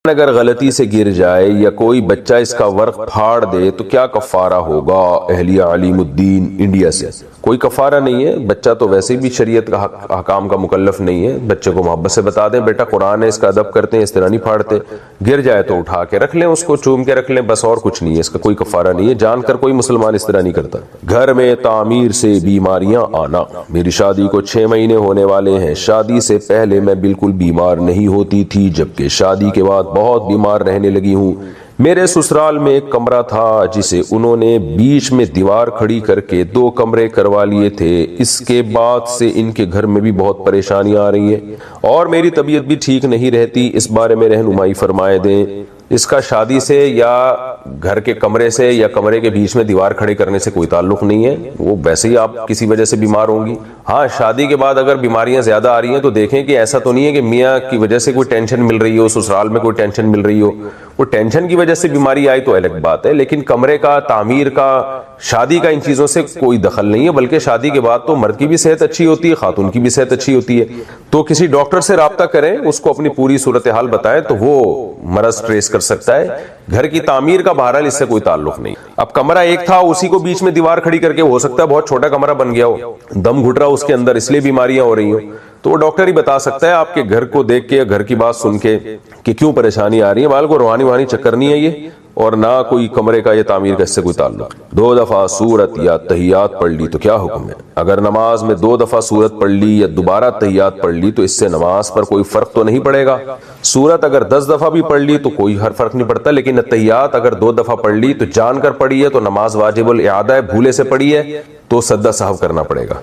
اگر غلطی سے گر جائے یا کوئی بچہ اس کا ورق پھاڑ دے تو کیا کفارہ ہوگا؟ اہلیہ علیم الدین انڈیا سے۔ کوئی کفارہ نہیں ہے، بچہ تو ویسے بھی شریعت کا احکام کا مکلف نہیں ہے۔ بچے کو محبت سے بتا دیں بیٹا قرآن ہے، اس کا ادب کرتے ہیں، اس طرح نہیں پھاڑتے۔ گر جائے تو اٹھا کے رکھ لیں، اس کو چوم کے رکھ لیں، بس اور کچھ نہیں ہے، اس کا کوئی کفارہ نہیں ہے۔ جان کر کوئی مسلمان اس طرح نہیں کرتا۔ گھر میں تعمیر سے بیماریاں آنا۔ میری شادی کو 6 مہینے ہونے والے ہیں۔ شادی سے پہلے میں بالکل بیمار نہیں ہوتی تھی، جبکہ شادی کے بعد بہت بیمار رہنے لگی ہوں۔ میرے سسرال میں ایک کمرہ تھا جسے انہوں نے بیچ میں دیوار کھڑی کر کے 2 کمرے کروا لیے تھے۔ اس کے بعد سے ان کے گھر میں بھی بہت پریشانیاں آ رہی ہیں اور میری طبیعت بھی ٹھیک نہیں رہتی۔ اس بارے میں رہنمائی فرمائے دیں۔ اس کا شادی سے یا گھر کے کمرے سے یا کمرے کے بیچ میں دیوار کھڑی کرنے سے کوئی تعلق نہیں ہے، وہ ویسے ہی آپ کسی وجہ سے بیمار ہوں گی۔ ہاں، شادی کے بعد اگر بیماریاں زیادہ آ رہی ہیں تو دیکھیں کہ ایسا تو نہیں ہے کہ میاں کی وجہ سے کوئی ٹینشن مل رہی ہو، سسرال میں کوئی ٹینشن مل رہی ہو۔ وہ ٹینشن کی وجہ سے بیماری آئی تو الگ بات ہے، لیکن کمرے کا، تعمیر کا، شادی کا، ان چیزوں سے کوئی دخل نہیں ہے۔ بلکہ شادی کے بعد تو مرد کی بھی صحت اچھی ہوتی ہے، خاتون کی بھی صحت اچھی ہوتی ہے۔ تو کسی ڈاکٹر سے رابطہ کریں، اس کو اپنی پوری صورتحال بتائیں تو وہ مرض ٹریس کر سکتا ہے۔ گھر کی تعمیر کا بہرحال اس سے کوئی تعلق نہیں۔ اب کمرہ ایک تھا، اسی کو بیچ میں دیوار کھڑی کر کے ہو سکتا ہے بہت چھوٹا کمرہ بن گیا ہو، دم گھٹ رہا اس کے اندر، اس لیے بیماریاں ہو رہی ہوں، تو وہ ڈاکٹر ہی بتا سکتا ہے آپ کے گھر کو دیکھ کے یا گھر کی بات سن کے کہ کیوں پریشانی آ رہی ہے۔ بال کو روحانی چکر نہیں ہے یہ، اور نہ کوئی کمرے کا یا تعمیر کا اس سے کوئی تعلق۔ 2 دفعہ سورت یا تحیات پڑھ لی تو کیا حکم ہے؟ اگر نماز میں 2 دفعہ سورت پڑھ لی یا دوبارہ تحیات پڑھ لی تو اس سے نماز پر کوئی فرق تو نہیں پڑے گا۔ سورت اگر 10 دفعہ بھی پڑھ لی تو کوئی ہر فرق نہیں پڑتا، لیکن تحیات اگر 2 دفعہ پڑھ لی تو جان کر پڑھی ہے تو نماز واجب الاعادہ ہے، بھولے سے پڑھی ہے تو سجدہ سہو کرنا پڑے گا۔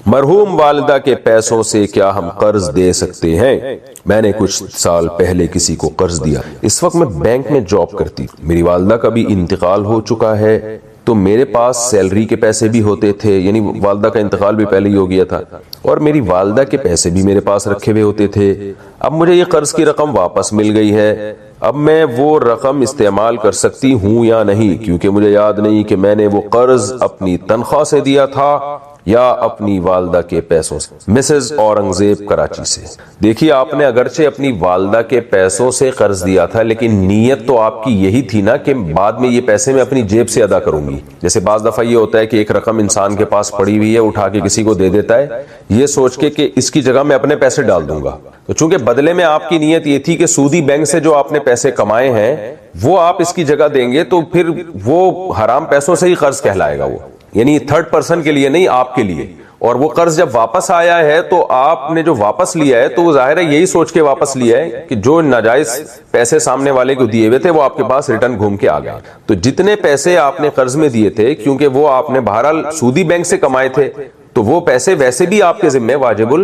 مرحوم والدہ کے پیسوں سے کیا ہم قرض دے سکتے ہیں؟ میں نے کچھ سال پہلے کسی کو قرض دیا۔ اس وقت میں بینک میں جاب کرتی، میری والدہ کا بھی انتقال ہو چکا ہے تو میرے پاس سیلری کے پیسے بھی ہوتے تھے، یعنی والدہ کا انتقال بھی پہلے ہی ہو گیا تھا، اور میری والدہ کے پیسے بھی میرے پاس رکھے ہوئے ہوتے تھے۔ اب مجھے یہ قرض کی رقم واپس مل گئی ہے، اب میں وہ رقم استعمال کر سکتی ہوں یا نہیں؟ کیونکہ مجھے یاد نہیں کہ میں نے وہ قرض اپنی تنخواہ سے دیا تھا یا اپنی والدہ کے پیسوں سے۔ مسز اورنگزیب کراچی سے۔ دیکھیے، آپ نے اگرچہ اپنی والدہ کے پیسوں سے قرض دیا تھا، لیکن نیت تو آپ کی یہی تھی نا کہ بعد میں یہ پیسے میں اپنی جیب سے ادا کروں گی۔ جیسے بعض دفعہ یہ ہوتا ہے کہ ایک رقم انسان کے پاس پڑی ہوئی ہے، اٹھا کے کسی کو دے دیتا ہے یہ سوچ کے کہ اس کی جگہ میں اپنے پیسے ڈال دوں گا، تو چونکہ بدلے میں آپ کی نیت یہ تھی کہ سودی بینک سے جو آپ نے پیسے کمائے ہیں وہ آپ اس کی جگہ دیں گے، تو پھر وہ حرام پیسوں سے ہی قرض کہلائے گا، وہ یعنی 3rd پرسن کے لیے نہیں، آپ کے لیے۔ اور وہ قرض جب واپس آیا ہے تو آپ نے جو واپس لیا ہے تو وہ ظاہر ہے یہی سوچ کے واپس لیا ہے کہ جو ناجائز پیسے سامنے والے کو دیے ہوئے تھے وہ آپ کے پاس ریٹرن گھوم کے آ گئے۔ تو جتنے پیسے آپ نے قرض میں دیے تھے، کیونکہ وہ آپ نے بہرحال سودی بینک سے کمائے تھے، تو وہ پیسے ویسے بھی آپ کے ذمہ واجب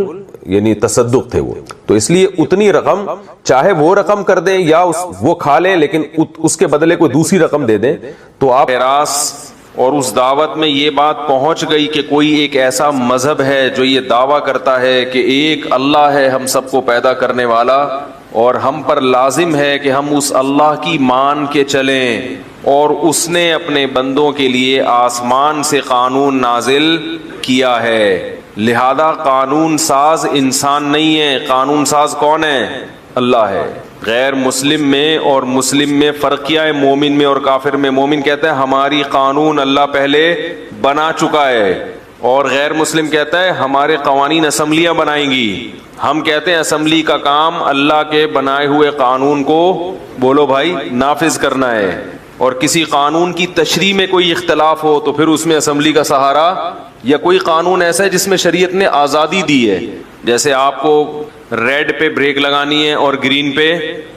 یعنی تصدق تھے وہ، تو اس لیے اتنی رقم چاہے وہ رقم کر دیں یا وہ کھا لیں، لیکن اس کے بدلے کوئی دوسری رقم دے دیں تو آپ اور اس دعوت میں یہ بات پہنچ گئی کہ کوئی ایک ایسا مذہب ہے جو یہ دعویٰ کرتا ہے کہ ایک اللہ ہے ہم سب کو پیدا کرنے والا، اور ہم پر لازم ہے کہ ہم اس اللہ کی مان کے چلیں، اور اس نے اپنے بندوں کے لیے آسمان سے قانون نازل کیا ہے، لہذا قانون ساز انسان نہیں ہے، قانون ساز کون ہے؟ اللہ ہے۔ غیر مسلم میں اور مسلم میں فرق کیا ہے؟ مومن میں اور کافر میں؟ مومن کہتا ہے ہماری قانون اللہ پہلے بنا چکا ہے، اور غیر مسلم کہتا ہے ہمارے قوانین اسمبلیاں بنائیں گی۔ ہم کہتے ہیں اسمبلی کا کام اللہ کے بنائے ہوئے قانون کو بولو بھائی نافذ کرنا ہے، اور کسی قانون کی تشریح میں کوئی اختلاف ہو تو پھر اس میں اسمبلی کا سہارا، یا کوئی قانون ایسا ہے جس میں شریعت نے آزادی دی ہے، جیسے آپ کو ریڈ پہ بریک لگانی ہے اور گرین پہ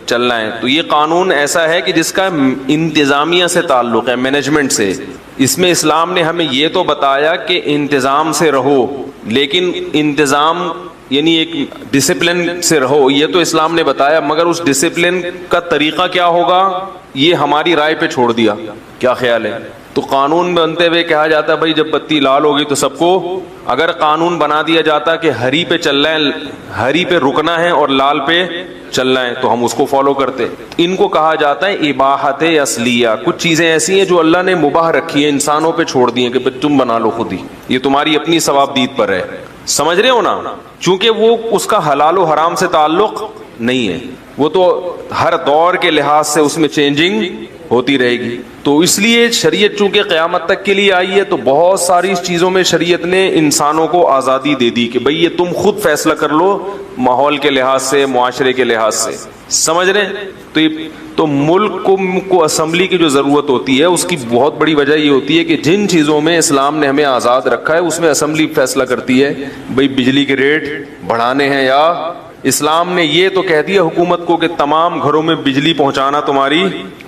چلنا ہے، تو یہ قانون ایسا ہے کہ جس کا انتظامیہ سے تعلق ہے، مینجمنٹ سے۔ اس میں اسلام نے ہمیں یہ تو بتایا کہ انتظام سے رہو، لیکن انتظام یعنی ایک ڈسپلن سے رہو، یہ تو اسلام نے بتایا، مگر اس ڈسپلن کا طریقہ کیا ہوگا یہ ہماری رائے پہ چھوڑ دیا۔ کیا خیال ہے؟ تو قانون بنتے ہوئے کہا جاتا ہے بھائی جب بتی لال ہوگی تو سب کو، اگر قانون بنا دیا جاتا کہ ہری پہ چلنا ہے، ہری پہ رکنا ہے اور لال پہ چلنا ہے، تو ہم اس کو فالو کرتے۔ ان کو کہا جاتا ہے اباحت اصلیہ، کچھ چیزیں ایسی ہیں جو اللہ نے مباح رکھی ہیں، انسانوں پہ چھوڑ دی ہیں کہ تم بنا لو خود ہی، یہ تمہاری اپنی ثواب دید پر ہے، سمجھ رہے ہو نا؟ چونکہ وہ اس کا حلال و حرام سے تعلق نہیں ہے۔ وہ تو ہر دور کے لحاظ سے اس میں چینجنگ ہوتی رہے گی. تو اس لیے شریعت چونکہ قیامت تک کے لیے آئی ہے تو بہت ساری چیزوں میں شریعت نے انسانوں کو آزادی دے دی کہ بھئی یہ تم خود فیصلہ کر لو ماحول کے لحاظ سے, معاشرے کے لحاظ سے. سمجھ رہے ہیں؟ تو ملک کو اسمبلی کی جو ضرورت ہوتی ہے اس کی بہت بڑی وجہ یہ ہوتی ہے کہ جن چیزوں میں اسلام نے ہمیں آزاد رکھا ہے اس میں اسمبلی فیصلہ کرتی ہے بھئی بجلی کے ریٹ بڑھانے ہیں, یا اسلام نے یہ تو کہہ دیا حکومت کو کہ تمام گھروں میں بجلی پہنچانا تمہاری,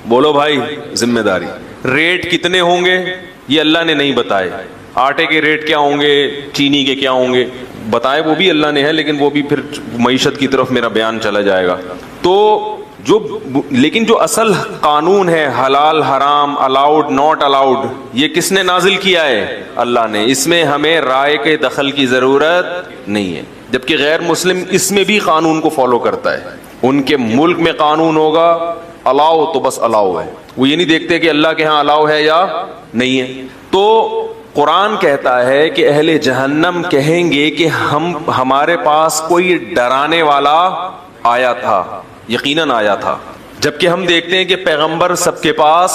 بولو بھائی, ذمہ داری. ریٹ کتنے ہوں گے یہ اللہ نے نہیں بتائے. آٹے کے ریٹ کیا ہوں گے, چینی کے کیا ہوں گے, بتائے وہ بھی اللہ نے ہے, لیکن وہ بھی پھر معیشت کی طرف میرا بیان چلا جائے گا. تو لیکن جو اصل قانون ہے حلال حرام, الاؤڈ ناٹ الاؤڈ, یہ کس نے نازل کیا ہے؟ اللہ نے. اس میں ہمیں رائے کے دخل کی ضرورت نہیں ہے, جبکہ غیر مسلم اس میں بھی قانون کو فالو کرتا ہے. ان کے ملک میں قانون ہوگا الاؤ تو بس الاؤ ہے, وہ یہ نہیں دیکھتے کہ اللہ کے ہاں الاؤ ہے یا نہیں ہے. تو قرآن کہتا ہے کہ اہل جہنم کہیں گے کہ ہمارے پاس کوئی ڈرانے والا آیا تھا, یقیناً آیا تھا, جبکہ ہم دیکھتے ہیں کہ پیغمبر سب کے پاس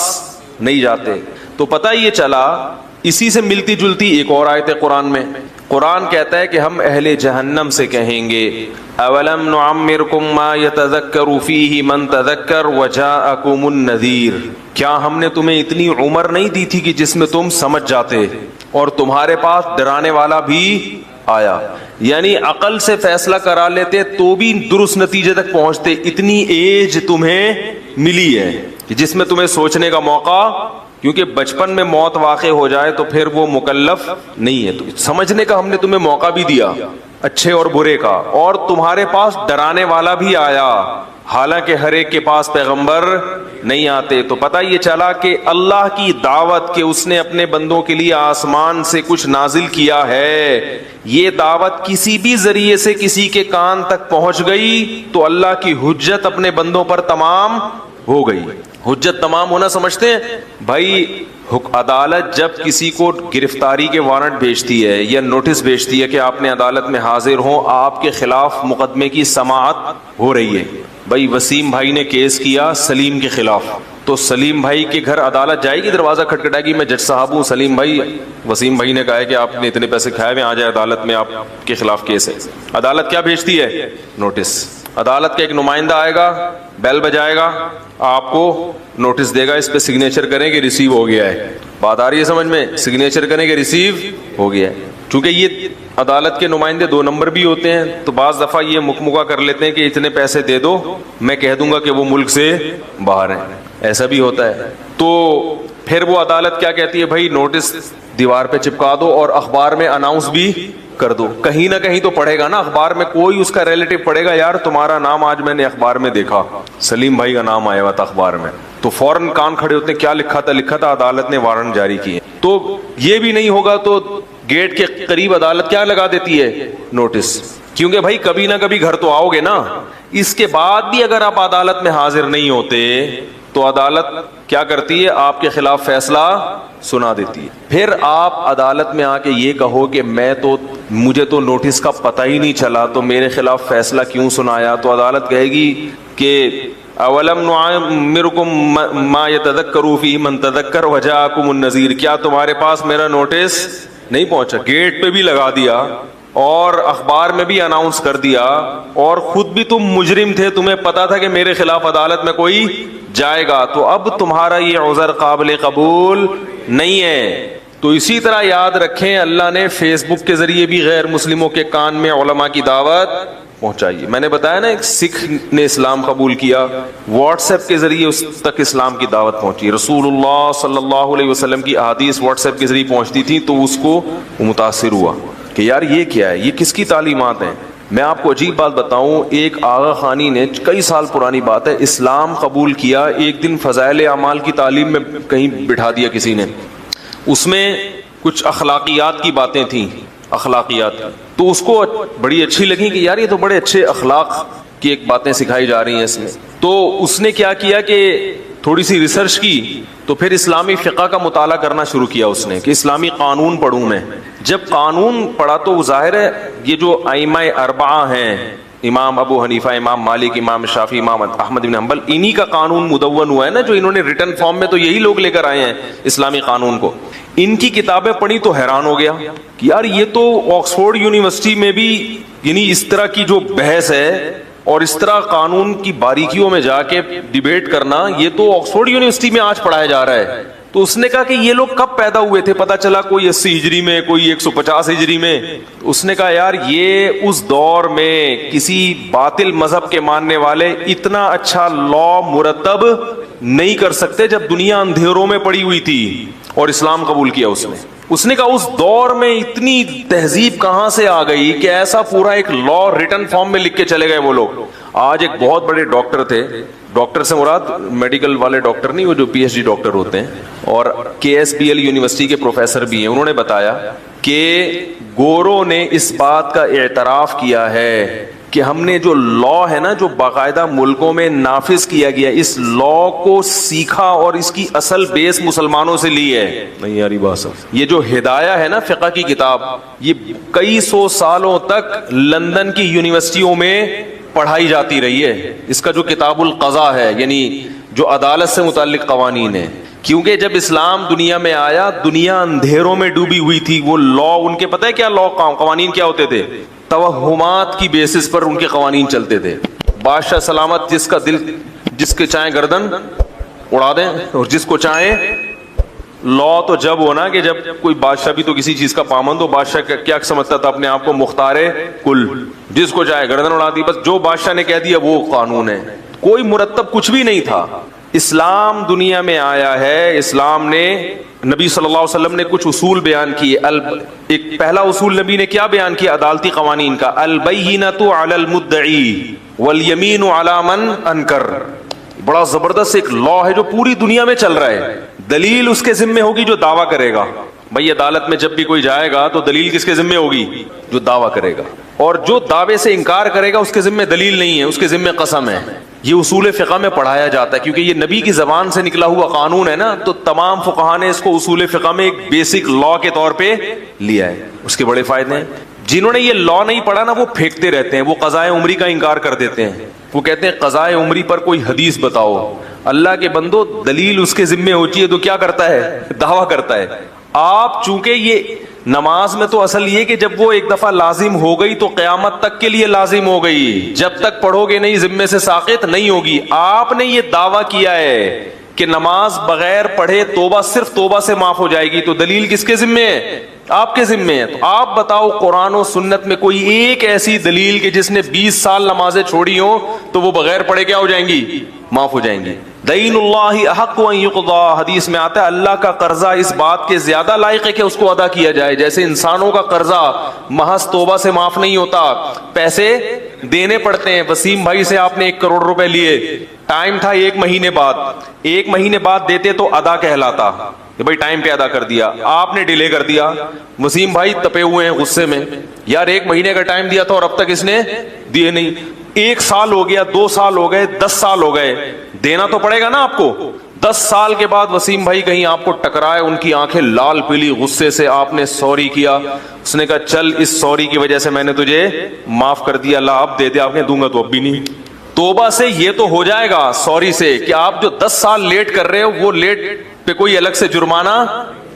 نہیں جاتے. تو پتہ یہ چلا, اسی سے ملتی جلتی ایک اور آیت ہے قرآن میں. قرآن کہتا ہے کہ ہم اہل جہنم سے کہیں گے اولم نعمرکم ما یتذکر فیہ من تذکر وجاءکم النذیر, کیا ہم نے تمہیں اتنی عمر نہیں دی تھی کہ جس میں تم سمجھ جاتے اور تمہارے پاس ڈرانے والا بھی آیا. یعنی عقل سے فیصلہ کرا لیتے تو بھی درست نتیجے تک پہنچتے. اتنی ایج تمہیں ملی ہے کہ جس میں تمہیں سوچنے کا موقع, کیونکہ بچپن میں موت واقع ہو جائے تو پھر وہ مکلف نہیں ہے, تو سمجھنے کا ہم نے تمہیں موقع بھی دیا اچھے اور برے کا, اور تمہارے پاس ڈرانے والا بھی آیا, حالانکہ ہر ایک کے پاس پیغمبر نہیں آتے. تو پتہ یہ چلا کہ اللہ کی دعوت کہ اس نے اپنے بندوں کے لیے آسمان سے کچھ نازل کیا ہے, یہ دعوت کسی بھی ذریعے سے کسی کے کان تک پہنچ گئی تو اللہ کی حجت اپنے بندوں پر تمام ہو گئی. حجت تمام ہونا سمجھتے ہیں بھائی, عدالت جب کسی کو گرفتاری کے وارنٹ بھیجتی ہے یا نوٹس بھیجتی ہے کہ آپ نے عدالت میں حاضر ہوں, آپ کے خلاف مقدمے کی سماعت ہو رہی ہے. بھائی وسیم بھائی نے کیس کیا سلیم کے خلاف, تو سلیم بھائی کے گھر عدالت جائے گی, دروازہ کھٹکھٹائے گی, میں جج صاحب ہوں, سلیم بھائی, وسیم بھائی نے کہا ہے کہ آپ نے اتنے پیسے کھائے ہوئے, آ جائے عدالت میں, آپ کے خلاف کیس ہے. عدالت کیا بھیجتی ہے؟ نوٹس. عدالت کا ایک نمائندہ آئے گا, بیل بجائے گا, آپ کو نوٹس دے گا, اس پہ سگنیچر کریں کہ ریسیو ہو گیا ہے. بات آ رہی ہے سمجھ میں؟ سگنیچر کریں کہ ریسیو ہو گیا ہے. چونکہ یہ عدالت کے نمائندے 2 نمبر بھی ہوتے ہیں, تو بعض دفعہ یہ مکمکہ کر لیتے ہیں کہ اتنے پیسے دے دو, میں کہہ دوں گا کہ وہ ملک سے باہر ہیں, ایسا بھی ہوتا ہے. تو پھر وہ عدالت کیا کہتی ہے, بھائی نوٹس دیوار پہ چپکا دو اور اخبار میں اناؤنس بھی کر دو, کہیں نہ کہیں تو پڑھے گا نا اخبار میں, کوئی اس کا ریلیٹو پڑھے گا, یار تمہارا نام آج میں نے اخبار میں دیکھا, سلیم بھائی کا نام آیا ہوا تھا اخبار میں, تو فوراً کان کھڑے ہوتے ہیں, کیا لکھا تھا عدالت نے وارنٹ جاری کیے. تو یہ بھی نہیں ہوگا تو گیٹ کے قریب عدالت کیا لگا دیتی ہے؟ نوٹس. کیونکہ بھائی کبھی نہ کبھی گھر تو آؤ گے نا. اس کے بعد بھی اگر آپ عدالت میں حاضر نہیں ہوتے تو عدالت کیا کرتی ہے؟ آپ کے خلاف فیصلہ سنا دیتی ہے. پھر آپ عدالت میں آ کے یہ کہو کہ مجھے تو نوٹس کا پتہ ہی نہیں چلا, تو میرے خلاف فیصلہ کیوں سنایا؟ تو عدالت کہے گی کہ اولم نعمرکم ما یتذکر فیہ من تذکر وجاءکم النذیر, کیا تمہارے پاس میرا نوٹس نہیں پہنچا؟ گیٹ پہ بھی لگا دیا اور اخبار میں بھی اناؤنس کر دیا, اور خود بھی تم مجرم تھے, تمہیں پتا تھا کہ میرے خلاف عدالت میں کوئی جائے گا, تو اب تمہارا یہ عذر قابل قبول نہیں ہے. تو اسی طرح یاد رکھیں, اللہ نے فیس بک کے ذریعے بھی غیر مسلموں کے کان میں علماء کی دعوت پہنچائی. میں نے بتایا نا, ایک سکھ نے اسلام قبول کیا, واٹس ایپ کے ذریعے اس تک اسلام کی دعوت پہنچی. رسول اللہ صلی اللہ علیہ وسلم کی احادیث واٹس ایپ کے ذریعے پہنچتی تھی, تو اس کو متاثر ہوا کہ یار یہ کیا ہے, یہ کس کی تعلیمات ہیں. میں آپ کو عجیب بات بتاؤں, ایک آغا خانی نے, کئی سال پرانی بات ہے, اسلام قبول کیا, ایک دن فضائل اعمال کی تعلیم میں کہیں بٹھا دیا کسی نے, اس میں کچھ اخلاقیات کی باتیں تھیں, اخلاقیات, تو اس کو بڑی اچھی لگی کہ یار یہ تو بڑے اچھے اخلاق کی ایک باتیں سکھائی جا رہی ہیں اس میں. تو اس نے کیا کیا کہ تھوڑی سی ریسرچ کی, تو پھر اسلامی فقہ کا مطالعہ کرنا شروع کیا اس نے کہ اسلامی قانون پڑھوں میں. جب قانون پڑھا تو ظاہر ہے یہ جو ائمہ اربعہ ہیں امام ابو حنیفہ، امام مالک، امام شافعی، امام احمد بن حنبل، انہی کا قانون مدون ہوا ہے نا، جو انہوں نے ریٹن فارم میں تو یہی لوگ لے کر آئے ہیں اسلامی قانون کو. ان کی کتابیں پڑھی تو حیران ہو گیا کہ یار یہ تو آکسفورڈ یونیورسٹی میں بھی یعنی اس طرح کی جو بحث ہے اور اس طرح قانون کی باریکیوں میں جا کے ڈیبیٹ کرنا، یہ تو آکسفورڈ یونیورسٹی میں آج پڑھایا جا رہا ہے. تو اس نے کہا کہ یہ لوگ کب پیدا ہوئے تھے؟ پتا چلا کوئی 80 ہجری میں، کوئی 150 ہجری میں. اس نے کہا یار یہ اس دور میں کسی باطل مذہب کے ماننے والے اتنا اچھا لا مرتب نہیں کر سکتے جب دنیا اندھیروں میں پڑی ہوئی تھی اور اسلام قبول کیا اس نے. اس نے کہا اس دور میں اتنی تہذیب کہاں سے آ گئی کہ ایسا پورا ایک لا ریٹن فارم میں لکھ کے چلے گئے وہ لوگ. آج ایک بہت بڑے ڈاکٹر تھے، ڈاکٹر سے مراد میڈیکل والے ڈاکٹر نہیں، وہ جو پی ایچ ڈی ڈاکٹر ہوتے ہیں اور کے ایس پی ایل یونیورسٹی کے پروفیسر بھی ہیں، انہوں نے بتایا کہ گوروں نے اس بات کا اعتراف کیا ہے کہ ہم نے جو لا ہے نا، جو باقاعدہ ملکوں میں نافذ کیا گیا، اس لا کو سیکھا اور اس کی اصل بیس مسلمانوں سے لی ہے. نہیں یاری بات سب، یہ جو ہدایہ ہے نا فقہ کی کتاب، یہ کئی سو سالوں تک لندن کی یونیورسٹیوں میں پڑھائی جاتی رہی ہے. اس کا جو کتاب القضاء ہے، یعنی جو عدالت سے متعلق قوانین ہیں، کیونکہ جب اسلام دنیا میں آیا دنیا اندھیروں میں ڈوبی ہوئی تھی. وہ لا ان کے پتہ ہے کیا لا قوانین کیا ہوتے تھے؟ توہمات کی بیسس پر ان کے قوانین چلتے تھے. بادشاہ سلامت، جس کا دل، جس کے چاہیں گردن اڑا دیں اور جس کو چاہیں. لا تو جب ہونا کہ جب کوئی بادشاہ بھی تو کسی چیز کا پابند ہو. بادشاہ کیا سمجھتا تھا اپنے آپ کو؟ مختار کل، جس کو چاہے گردن اڑا دی، بس جو بادشاہ نے کہہ دیا وہ قانون ہے. کوئی مرتب کچھ بھی نہیں تھا. اسلام دنیا میں آیا ہے، اسلام نے، نبی صلی اللہ علیہ وسلم نے کچھ اصول بیان کیے. ایک پہلا اصول نبی نے کیا بیان کیا عدالتی قوانین کا؟ البینۃ علی المدعی والیمین علی من انکر. بڑا زبردست ایک لا ہے جو پوری دنیا میں چل رہا ہے. دلیل اس کے ذمہ ہوگی جو دعویٰ کرے گا. بھائی عدالت میں جب بھی کوئی جائے گا تو دلیل کس کے ذمہ ہوگی؟ جو دعویٰ کرے گا. اور جو دعوے سے انکار کرے گا اس کے ذمہ دلیل نہیں ہے، اس کے ذمہ قسم ہے. یہ اصول فقہ میں پڑھایا جاتا ہے کیونکہ یہ نبی کی زبان سے نکلا ہوا قانون ہے نا، تو تمام فقہاء نے اس کو اصول فقہ میں ایک بیسک لا کے طور پہ لیا ہے. اس کے بڑے فائدے ہیں. جنہوں نے یہ لا نہیں پڑھا نا وہ پھینکتے رہتے ہیں، وہ قضاء عمری کا انکار کر دیتے ہیں. وہ کہتے ہیں قضاء عمری پر کوئی حدیث بتاؤ. اللہ کے بندو، دلیل اس کے ذمہ ہوتی ہے تو کیا کرتا ہے؟ دعویٰ کرتا ہے. آپ چونکہ یہ نماز میں تو اصل یہ کہ جب وہ ایک دفعہ لازم ہو گئی تو قیامت تک کے لیے لازم ہو گئی، جب تک پڑھو گے نہیں ذمے سے ساقط نہیں ہوگی. آپ نے یہ دعویٰ کیا ہے کہ نماز بغیر پڑھے توبہ، صرف توبہ سے معاف ہو جائے گی، تو دلیل کس کے ذمے ہے؟ آپ کے ذمے ہے. تو آپ بتاؤ قرآن و سنت میں کوئی ایک ایسی دلیل کہ جس نے 20 سال نمازیں چھوڑی ہوں تو وہ بغیر پڑھے کیا ہو جائیں گی؟ معاف ہو جائیں گی. دین اللہ احق ان یقضى، حدیث میں آتا ہے اللہ کا قرضہ اس بات کے زیادہ لائق ہے کہ اس کو ادا کیا جائے. جیسے انسانوں کا قرضہ محض توبہ سے معاف نہیں ہوتا، پیسے دینے پڑتے ہیں. وسیم بھائی سے آپ نے 1 کروڑ روپے لیے، ٹائم تھا 1 مہینے بعد، 1 مہینے بعد دیتے تو ادا کہلاتا کہ بھائی ٹائم پہ ادا کر دیا. آپ نے ڈیلے کر دیا. وسیم بھائی تپے ہوئے ہیں غصے میں، یار 1 مہینے کا ٹائم دیا تھا اور اب تک اس نے دیے نہیں. 1 سال ہو گیا، 2 سال ہو گئے، 10 سال ہو گئے، دینا تو پڑے گا نا آپ کو. 10 سال کے بعد وسیم بھائی کہیں آپ کو ٹکرائے، ان کی آنکھیں لال پیلی غصے سے، آپ نے سوری کیا. اس نے کہا چل اس سوری کی وجہ سے میں نے تجھے معاف کر دیا، اللہ اب دے دے. آپ نے دوں گا تو اب بھی نہیں. توبہ سے یہ تو ہو جائے گا، سوری سے کہ آپ جو 10 سال لیٹ کر رہے ہو وہ لیٹ پہ کوئی الگ سے جرمانہ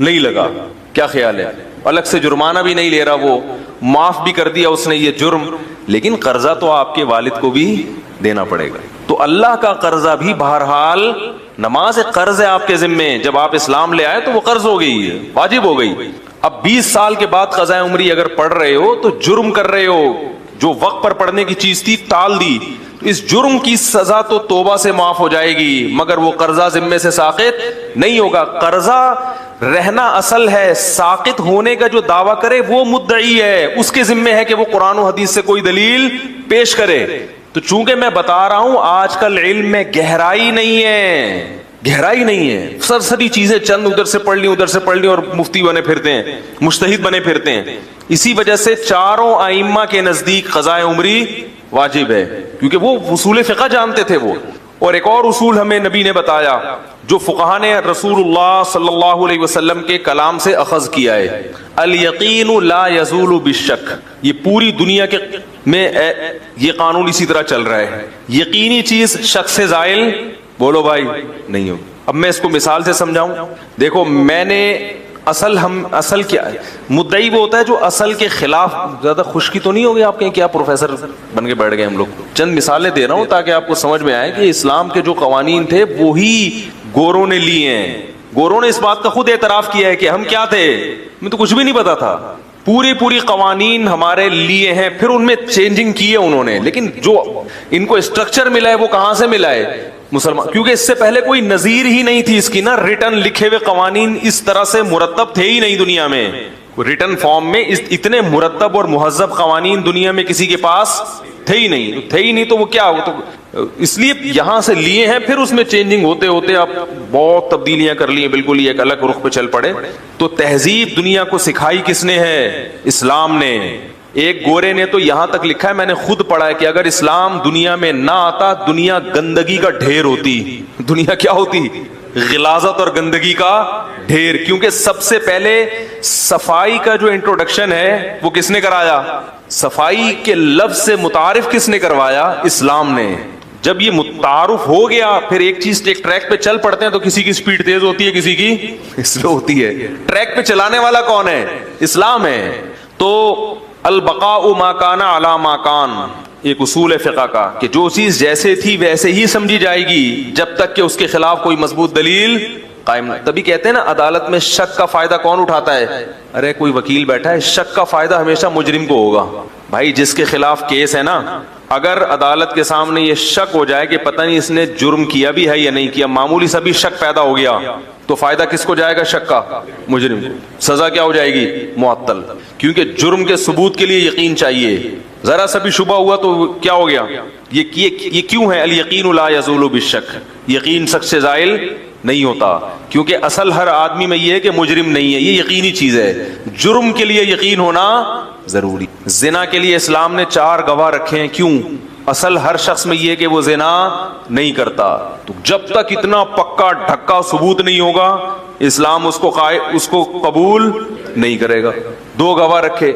نہیں لگا. کیا خیال ہے؟ الگ سے جرمانہ بھی نہیں لے رہا، وہ معاف بھی کر دیا اس نے یہ جرم. لیکن قرضہ تو آپ کے والد کو بھی دینا پڑے گا. تو اللہ کا قرضہ بھی بہرحال، نماز ایک قرض ہے آپ کے ذمے. جب آپ اسلام لے آئے تو وہ قرض ہو گئی ہے، واجب ہو گئی. اب 20 سال کے بعد قضاء عمری اگر پڑھ رہے ہو تو جرم کر رہے ہو، جو وقت پر پڑھنے کی چیز تھی ٹال دی. اس جرم کی سزا تو توبہ سے معاف ہو جائے گی، مگر وہ قرضہ ذمے سے ساقط نہیں ہوگا. قرضہ رہنا اصل ہے، ساقط ہونے کا جو دعویٰ کرے وہ مدعی ہے، اس کے ذمے ہے کہ وہ قرآن و حدیث سے کوئی دلیل پیش کرے. تو چونکہ میں بتا رہا ہوں آج کل علم میں گہرائی نہیں ہے، گہرائی نہیں ہے. سرسری چیزیں چند ادھر سے پڑھ لی ادھر سے پڑھ لی اور مفتی بنے پھرتے ہیں، مجتہد بنے پھرتے ہیں. اسی وجہ سے چاروں ائمہ کے نزدیک قضاء عمری واجب ہے، کیونکہ وہ اصول فقہ جانتے تھے وہ. اور ایک اور اصول ہمیں نبی نے بتایا جو فقہا نے رسول اللہ صلی اللہ علیہ وسلم کے کلام سے اخذ کیا ہے، الیقین لا یزول بالشک. یہ پوری دنیا کے میں یہ قانون اسی طرح چل رہا ہے، یقینی چیز شک سے زائل بولو بھائی نہیں ہو. اب میں اس کو مثال سے سمجھاؤں. دیکھو میں نے اصل کیا ہے، مدعی وہ ہوتا ہے جو اصل کے خلاف. زیادہ خشکی تو نہیں ہوگی آپ کہیں کیا پروفیسر بن کے بیٹھ گئے ہم لوگ. چند مثالیں دے رہا ہوں تاکہ آپ کو سمجھ میں آئے کہ اسلام کے جو قوانین تھے وہی گوروں نے لیے ہیں. گوروں نے اس بات کا خود اعتراف کیا ہے کہ ہم کیا تھے، ہمیں تو کچھ بھی نہیں پتا تھا. پوری قوانین ہمارے لیے ہیں، پھر ان میں چینجنگ کی ہے انہوں نے. لیکن جو ان کو اسٹرکچر ملا ہے وہ کہاں سے ملا ہے؟ مسلمان. کیونکہ اس سے پہلے کوئی نظیر ہی نہیں تھی اس کی نا. ریٹن لکھے ہوئے قوانین اس طرح سے مرتب تھے ہی نہیں دنیا میں. ریٹن فارم میں اتنے مرتب اور مہذب قوانین دنیا میں کسی کے پاس تھے ہی نہیں. تو وہ کیا ہو، تو اس لیے یہاں سے لیے ہیں، پھر اس میں چینجنگ ہوتے ہوتے اب بہت تبدیلیاں کر لی ہیں، بالکل یہ ایک الگ رخ پہ چل پڑے. تو تہذیب دنیا کو سکھائی کس نے ہے؟ اسلام نے. ایک گورے نے تو یہاں تک لکھا ہے، میں نے خود پڑھا ہے، کہ اگر اسلام دنیا میں نہ آتا دنیا گندگی کا ڈھیر ہوتی. دنیا کیا ہوتی؟ غلاظت اور گندگی کا ڈھیر. کیونکہ سب سے پہلے صفائی کا جو انٹروڈکشن ہے وہ کس نے کرایا؟ صفائی کے لفظ سے متعارف کس نے کروایا؟ اسلام نے. جب یہ متعارف ہو گیا پھر ایک چیز ایک ٹریک پہ چل پڑتے ہیں تو کسی کی سپیڈ تیز ہوتی ہے، کسی کی سلو ہوتی ہے. ٹریک پہ چلانے والا کون ہے؟ اسلام ہے. تو البقاء ما کان علی ما کان ایک اصول ہے فقہ کا، کہ جو چیز جیسے تھی ویسے ہی سمجھی جائے گی جب تک کہ اس کے خلاف کوئی مضبوط دلیل قائم نہ. تبھی کہتے ہیں نا عدالت میں شک کا فائدہ کون اٹھاتا ہے؟ ارے کوئی وکیل بیٹھا ہے، شک کا فائدہ ہمیشہ مجرم کو ہوگا. بھائی جس کے خلاف کیس ہے نا، اگر عدالت کے سامنے یہ شک ہو جائے کہ پتہ نہیں اس نے جرم کیا بھی ہے یا نہیں کیا، معمولی سا بھی شک پیدا ہو گیا تو فائدہ کس کو جائے گا؟ شک کا. مجرم کو. سزا کیا ہو جائے گی؟ معطل. کیونکہ جرم کے ثبوت کے لیے یقین چاہیے. ذرا سا بھی شبہ ہوا تو کیا ہو گیا؟ یہ کیوں ہے؟ الیقین لا یزول بالشک. یقین شک سے زائل نہیں ہوتا. کیونکہ اصل ہر آدمی میں یہ ہے کہ مجرم نہیں ہے، یہ یقینی چیز ہے. جرم کے لیے یقین ہونا ضروری. زنا کے لیے اسلام نے 4 گواہ رکھے ہیں. کیوں؟ اصل ہر شخص میں یہ ہے کہ وہ زنا نہیں کرتا. تو جب تک اتنا پکا ڈھکا ثبوت نہیں ہوگا اسلام اس کو قبول نہیں کرے گا. 2 گواہ رکھے.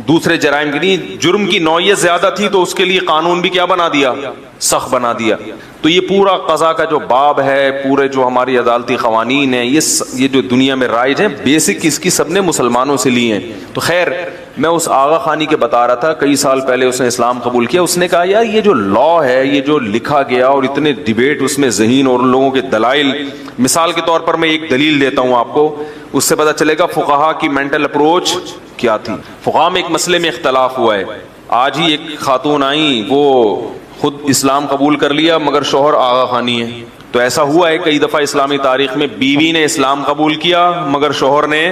دوسرے جرائم کے لیے جرم کی نوعیت زیادہ تھی تو اس کے لیے قانون بھی کیا بنا دیا؟ سخت بنا دیا. تو یہ پورا قضا کا جو باب ہے، پورے جو ہماری عدالتی قوانین ہیں، یہ جو دنیا میں رائج ہیں، بیسک اس کی سب نے مسلمانوں سے لی ہیں. تو خیر میں اس آغا خانی کے بتا رہا تھا، کئی سال پہلے اس نے اسلام قبول کیا. اس نے کہا یار یہ جو لا ہے، یہ جو لکھا گیا اور اتنے ڈیبیٹ اس میں ذہین اور ان لوگوں کے دلائل، مثال کے طور پر میں ایک دلیل دیتا ہوں آپ کو، اس سے پتہ چلے گا فقہا کی مینٹل اپروچ کیا تھی. فقہا میں ایک مسئلے میں اختلاف ہوا ہے. آج ہی ایک خاتون آئیں، وہ خود اسلام قبول کر لیا مگر شوہر آغا خانی ہے. تو ایسا ہوا ہے کئی دفعہ اسلامی تاریخ میں، بیوی نے اسلام قبول کیا مگر شوہر نے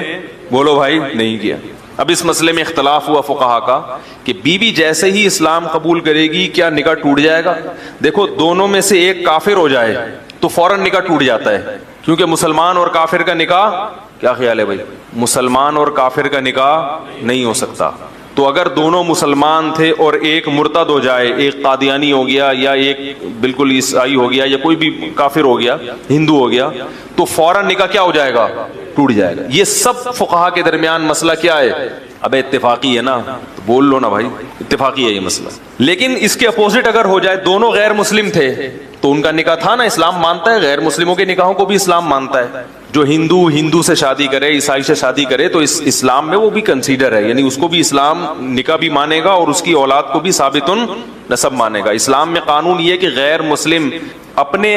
بولو بھائی نہیں کیا. اب اس مسئلے میں اختلاف ہوا فقہا کا کہ بیوی جیسے ہی اسلام قبول کرے گی کیا نکاح ٹوٹ جائے گا؟ دیکھو دونوں میں سے ایک کافر ہو جائے تو فوراً نکاح ٹوٹ جاتا ہے. کیونکہ مسلمان اور کافر کا نکاح، کیا خیال ہے بھائی؟ مسلمان اور کافر کا نکاح نہیں ہو سکتا. تو اگر دونوں مسلمان تھے اور ایک مرتد ہو جائے، ایک قادیانی ہو گیا یا ایک بالکل عیسائی ہو گیا یا کوئی بھی کافر ہو گیا، ہندو ہو گیا، تو فوراً نکاح کیا ہو جائے گا؟ ٹوٹ جائے گا. یہ سب فقہا کے درمیان مسئلہ کیا ہے؟ اب اتفاقی ہے نا، تو بول لو نا بھائی، اتفاقی ہے یہ مسئلہ. لیکن اس کے اپوزٹ اگر ہو جائے، دونوں غیر مسلم تھے تو ان کا نکاح تھا نا، اسلام مانتا ہے غیر مسلموں کے نکاحوں کو بھی اسلام مانتا ہے. جو ہندو سے شادی کرے، عیسائی سے شادی کرے تو اسلام میں وہ بھی کنسیڈر ہے، یعنی اس کو بھی اسلام نکاح بھی مانے گا اور اس کی اولاد کو بھی ثابت نسب مانے گا. اسلام میں قانون یہ ہے کہ غیر مسلم اپنے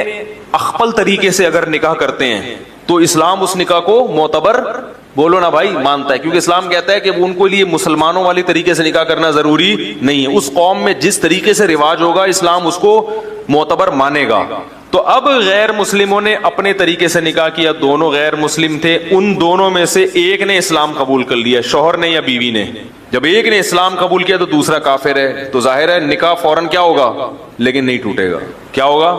اخپل طریقے سے اگر نکاح کرتے ہیں تو اسلام اس نکاح کو معتبر بولو نا بھائی مانتا ہے. کیونکہ اسلام کہتا ہے کہ وہ ان کو لیے مسلمانوں والی طریقے سے نکاح کرنا ضروری نہیں ہے. اس قوم میں جس طریقے سے رواج ہوگا اسلام اس کو معتبر مانے گا. تو اب غیر مسلموں نے اپنے طریقے سے نکاح کیا، دونوں غیر مسلم تھے، ان دونوں میں سے ایک نے اسلام قبول کر لیا، شوہر نے یا بیوی نے. جب ایک نے اسلام قبول کیا تو دوسرا کافر ہے، تو ظاہر ہے نکاح فوراً کیا ہوگا؟ لیکن نہیں ٹوٹے گا. کیا ہوگا؟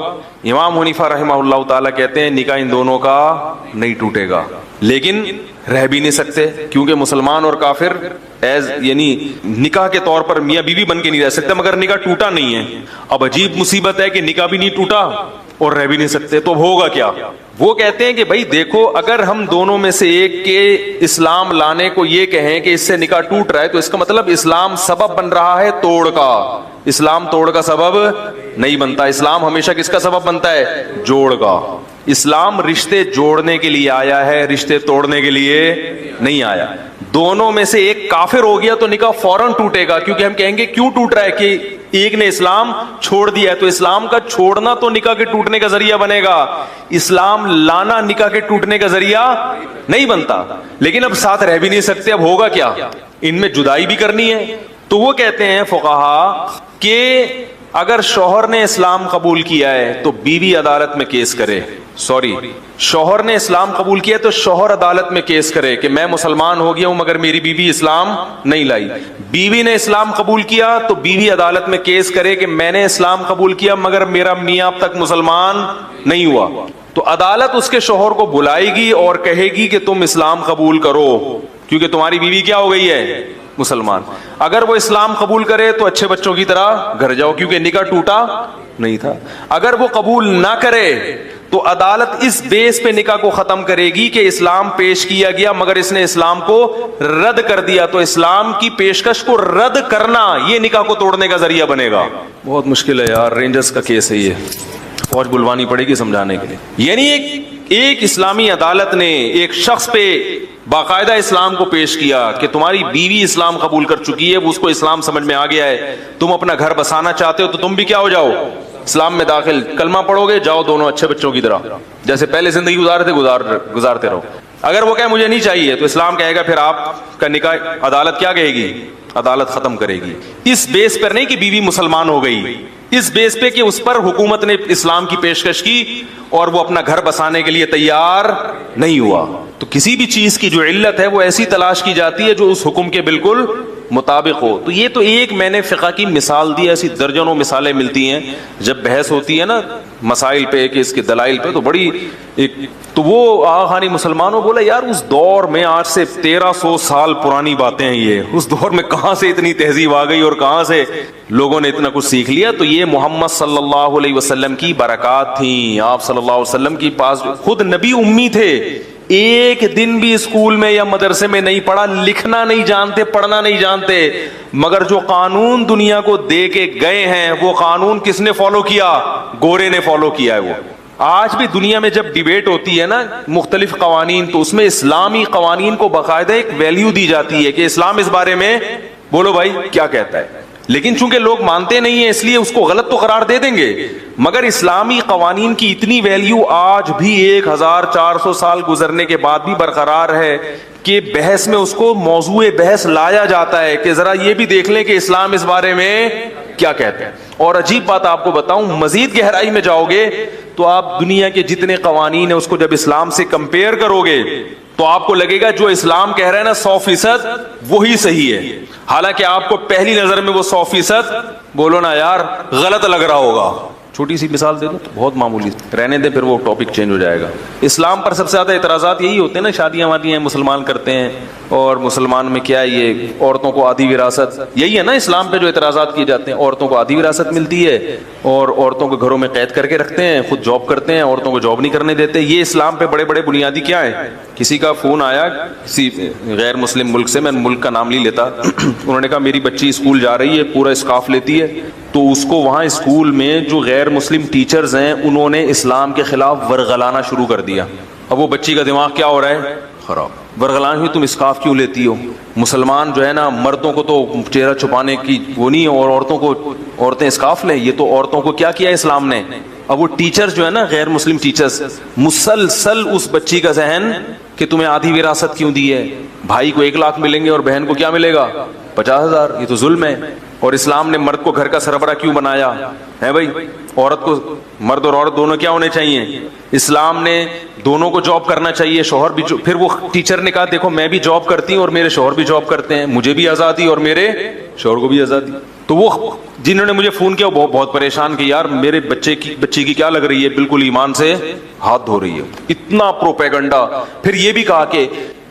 امام حنیفہ رحمہ اللہ تعالیٰ کہتے ہیں نکاح ان دونوں کا نہیں ٹوٹے گا، لیکن رہ بھی نہیں سکتے کیونکہ مسلمان اور کافر ایز یعنی نکاح کے طور پر میاں بیوی بن کے نہیں رہ سکتے مگر نکاح ٹوٹا نہیں ہے. اب عجیب مصیبت ہے کہ نکاح بھی نہیں ٹوٹا اور رہ بھی نہیں سکتے, تو ہوگا کیا؟ وہ کہتے ہیں کہ بھائی دیکھو, اگر ہم دونوں میں سے ایک کے اسلام لانے کو یہ کہیں کہ اس سے نکاح ٹوٹ رہا ہے تو اس کا مطلب اسلام سبب بن رہا ہے توڑ کا. اسلام توڑ کا سبب نہیں بنتا. اسلام ہمیشہ کس کا سبب بنتا ہے؟ جوڑ کا. اسلام رشتے جوڑنے کے لیے آیا ہے, رشتے توڑنے کے لیے نہیں آیا. دونوں میں سے ایک کافر ہو گیا تو نکاح فوراً ٹوٹے گا, کیونکہ ہم کہیں گے کیوں ٹوٹ رہا ہے کہ ایک نے اسلام چھوڑ دیا ہے, تو اسلام کا چھوڑنا تو نکاح کے ٹوٹنے کا ذریعہ بنے گا, اسلام لانا نکاح کے ٹوٹنے کا ذریعہ نہیں بنتا. لیکن اب ساتھ رہ بھی نہیں سکتے, اب ہوگا کیا؟ ان میں جدائی بھی کرنی ہے. تو وہ کہتے ہیں فقہا کہ اگر شوہر نے اسلام قبول کیا ہے تو بیوی عدالت میں کیس کرے. شوہر نے اسلام قبول کیا تو شوہر عدالت میں کیس کرے کہ میں مسلمان ہو گیا ہوں مگر میری بیوی اسلام نہیں لائی. بیوی نے اسلام قبول کیا تو بیوی عدالت میں کیس کرے کہ میں نے اسلام قبول کیا مگر میرا میاں اب تک مسلمان نہیں ہوا. تو عدالت اس کے شوہر کو بلائے گی اور کہے گی کہ تم اسلام قبول کرو کیونکہ تمہاری بیوی کیا ہو گئی ہے؟ مسلمان. اگر وہ اسلام قبول کرے تو اچھے بچوں کی طرح گھر جاؤ کیونکہ نکاح ٹوٹا نہیں تھا. اگر وہ قبول نہ کرے تو عدالت اس بیس پہ نکاح کو ختم کرے گی کہ اسلام پیش کیا گیا مگر اس نے اسلام کو رد کر دیا, تو اسلام کی پیشکش کو رد کرنا یہ نکاح کو توڑنے کا ذریعہ بنے گا. بہت مشکل ہے یار, رینجرز کا کیس ہے یہ, فوج بلوانی پڑے گی سمجھانے کے لیے. یعنی ایک اسلامی عدالت نے ایک شخص پہ باقاعدہ اسلام کو پیش کیا کہ تمہاری بیوی اسلام قبول کر چکی ہے, اس کو اسلام سمجھ میں آ گیا ہے, تم اپنا گھر بسانا چاہتے ہو تو تم بھی کیا ہو جاؤ, اسلام میں داخل, کلمہ پڑھو گے, جاؤ دونوں اچھے بچوں کی طرح جیسے پہلے زندگی گزارتے رہو. اگر وہ کہے مجھے نہیں چاہیے تو اسلام کہے گا پھر آپ کا نکاح عدالت کیا کہے گی؟ عدالت ختم کرے گی. اس بیس پر نہیں کہ بیوی مسلمان ہو گئی, اس بیس پہ کہ اس پر حکومت نے اسلام کی پیشکش کی اور وہ اپنا گھر بسانے کے لیے تیار نہیں ہوا. تو کسی بھی چیز کی جو علت ہے وہ ایسی تلاش کی جاتی ہے جو اس حکم کے بالکل مطابق ہو. تو یہ تو ایک میں نے فقہ کی مثال دی, ایسی درجنوں مثالیں ملتی ہیں جب بحث ہوتی ہے نا مسائل پہ کہ اس کے دلائل پہ, تو بڑی تو وہ آغا خانی مسلمانوں بولا یار اس دور میں, آج سے 1300 سال پرانی باتیں ہیں یہ, اس دور میں کہاں سے اتنی تہذیب آ گئی اور کہاں سے لوگوں نے اتنا کچھ سیکھ لیا. تو یہ محمد صلی اللہ علیہ وسلم کی برکات تھیں. آپ صلی اللہ علیہ وسلم کی پاس خود نبی امی تھے, ایک دن بھی اسکول میں یا مدرسے میں نہیں پڑھا, لکھنا نہیں جانتے, پڑھنا نہیں جانتے, مگر جو قانون دنیا کو دے کے گئے ہیں وہ قانون کس نے فالو کیا؟ گورے نے فالو کیا ہے. وہ آج بھی دنیا میں جب ڈیبیٹ ہوتی ہے نا مختلف قوانین, تو اس میں اسلامی قوانین کو باقاعدہ ایک ویلیو دی جاتی ہے کہ اسلام اس بارے میں بولو بھائی کیا کہتا ہے. لیکن چونکہ لوگ مانتے نہیں ہیں اس لیے اس کو غلط تو قرار دے دیں گے, مگر اسلامی قوانین کی اتنی ویلیو آج بھی 1400 سال گزرنے کے بعد بھی برقرار ہے کہ بحث میں اس کو موضوع بحث لایا جاتا ہے کہ ذرا یہ بھی دیکھ لیں کہ اسلام اس بارے میں کیا کہتے ہیں. اور عجیب بات آپ کو بتاؤں, مزید گہرائی میں جاؤ گے تو آپ دنیا کے جتنے قوانین ہیں اس کو جب اسلام سے کمپیئر کرو گے تو آپ کو لگے گا جو اسلام کہہ رہا ہے نا 100% وہی صحیح ہے, حالانکہ آپ کو پہلی نظر میں وہ 100% بولو نا یار غلط لگ رہا ہوگا. چھوٹی سی مثال دے دو, بہت معمولی, رہنے دیں پھر وہ ٹاپک چینج ہو جائے گا. اسلام پر سب سے زیادہ اعتراضات یہی ہوتے ہیں نا, شادیاں وادیاں مسلمان کرتے ہیں اور مسلمان میں کیا یہ عورتوں کو آدھی وراثت, یہی ہے نا اسلام پہ جو اعتراضات کیے جاتے ہیں. عورتوں کو آدھی وراثت ملتی ہے اور عورتوں کو گھروں میں قید کر کے رکھتے ہیں, خود جاب کرتے ہیں, عورتوں کو جاب نہیں کرنے دیتے. یہ اسلام پہ بڑے بڑے بنیادی کیا ہیں. کسی کا فون آیا کسی غیر مسلم ملک سے, میں ملک کا نام نہیں لیتا, انہوں نے کہا میری بچی اسکول جا رہی ہے, پورا اسکارف لیتی ہے, تو اس کو وہاں اسکول میں جو غیر مسلم ٹیچرز ہیں انہوں نے اسلام کے خلاف ورغلانا شروع کر دیا. اب وہ بچی کا دماغ کیا ہو رہا ہے؟ خراب. ورغلان ہوئی تم اسکارف کیوں لیتی ہو؟ مسلمان جو ہے نا مردوں کو تو چہرہ چھپانے کی وہ نہیں ہے اور عورتوں کو عورتیں اسکارف لیں, یہ تو عورتوں کو کیا کیا اسلام نے. اب وہ ٹیچرز جو ہے نا غیر مسلم ٹیچرز مسلسل اس بچی کا ذہن کہ تمہیں آدھی وراثت کیوں دی ہے, بھائی کو 1 لاکھ ملیں گے اور بہن کو کیا ملے گا 50,000, یہ تو ظلم ہے. اور اسلام نے مرد کو گھر کا سربراہ کیوں بنایا ہے بھائی؟ عورت کو, مرد اور عورت دونوں کیا ہونے چاہیے؟ اسلام نے دونوں کو جاب کرنا چاہیے, شوہر بھی. پھر وہ ٹیچر نے کہا دیکھو میں بھی جاب کرتی ہوں اور میرے شوہر بھی جاب کرتے ہیں, مجھے بھی آزادی اور میرے شوہر کو بھی آزادی. تو وہ جنہوں نے مجھے فون کیا وہ بہت پریشان کہ یار میرے بچی کی کیا لگ رہی ہے, بالکل ایمان سے ہاتھ دھو رہی ہے. اتنا پروپیگنڈا. پھر یہ بھی کہا کہ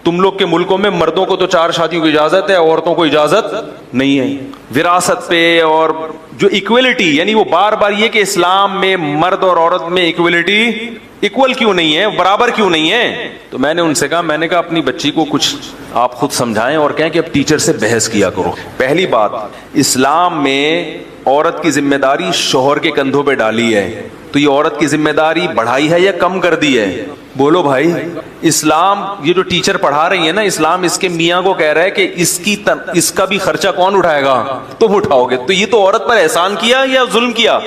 تم لوگ کے ملکوں میں مردوں کو تو 4 شادیوں کی اجازت ہے, عورتوں کو اجازت نہیں ہے. وراثت پہ اور جو ایکویلٹی, یعنی وہ بار بار یہ کہ اسلام میں مرد اور عورت میں ایکویلٹی ایکول کیوں نہیں ہے, برابر کیوں نہیں ہے. تو میں نے ان سے کہا, میں نے کہا اپنی بچی کو کچھ آپ خود سمجھائیں اور کہیں کہ اب ٹیچر سے بحث کیا کرو. پہلی بات, اسلام میں عورت کی ذمہ داری شوہر کے کندھوں پہ ڈالی ہے, تو یہ عورت کی ذمہ داری بڑھائی ہے یا کم کر دی ہے؟ بولو بھائی. اسلام یہ جو ٹیچر پڑھا رہی ہے نا, اسلام اس کے میاں کو کہہ رہا ہے کہ اس کا بھی خرچہ کون اٹھائے گا؟ تم اٹھاؤ گے. تو یہ تو عورت پر احسان کیا یا ظلم کیا؟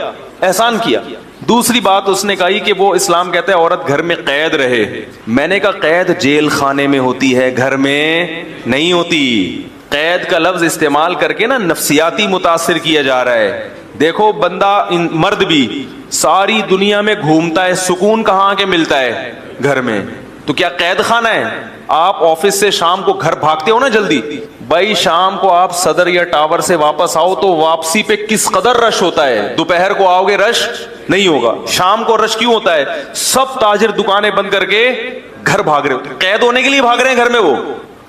احسان کیا. دوسری بات اس نے کہی کہ وہ اسلام کہتا ہے عورت گھر میں قید رہے. میں نے کہا قید جیل خانے میں ہوتی ہے, گھر میں نہیں ہوتی. قید کا لفظ استعمال کر کے نا نفسیاتی متاثر کیا جا رہا ہے. دیکھو بندہ مرد بھی ساری دنیا میں گھومتا ہے, سکون کہاں کے ملتا ہے؟ گھر میں. تو کیا قید خانہ ہے؟ آپ آفس سے شام کو گھر بھاگتے ہو نا جلدی, بھائی شام کو آپ صدر یا ٹاور سے واپس آؤ تو واپسی پہ کس قدر رش ہوتا ہے. دوپہر کو آؤ گے رش نہیں ہوگا. شام کو رش کیوں ہوتا ہے؟ سب تاجر دکانیں بند کر کے گھر بھاگ رہے ہوتے, قید ہونے کے لیے بھاگ رہے ہیں گھر میں. وہ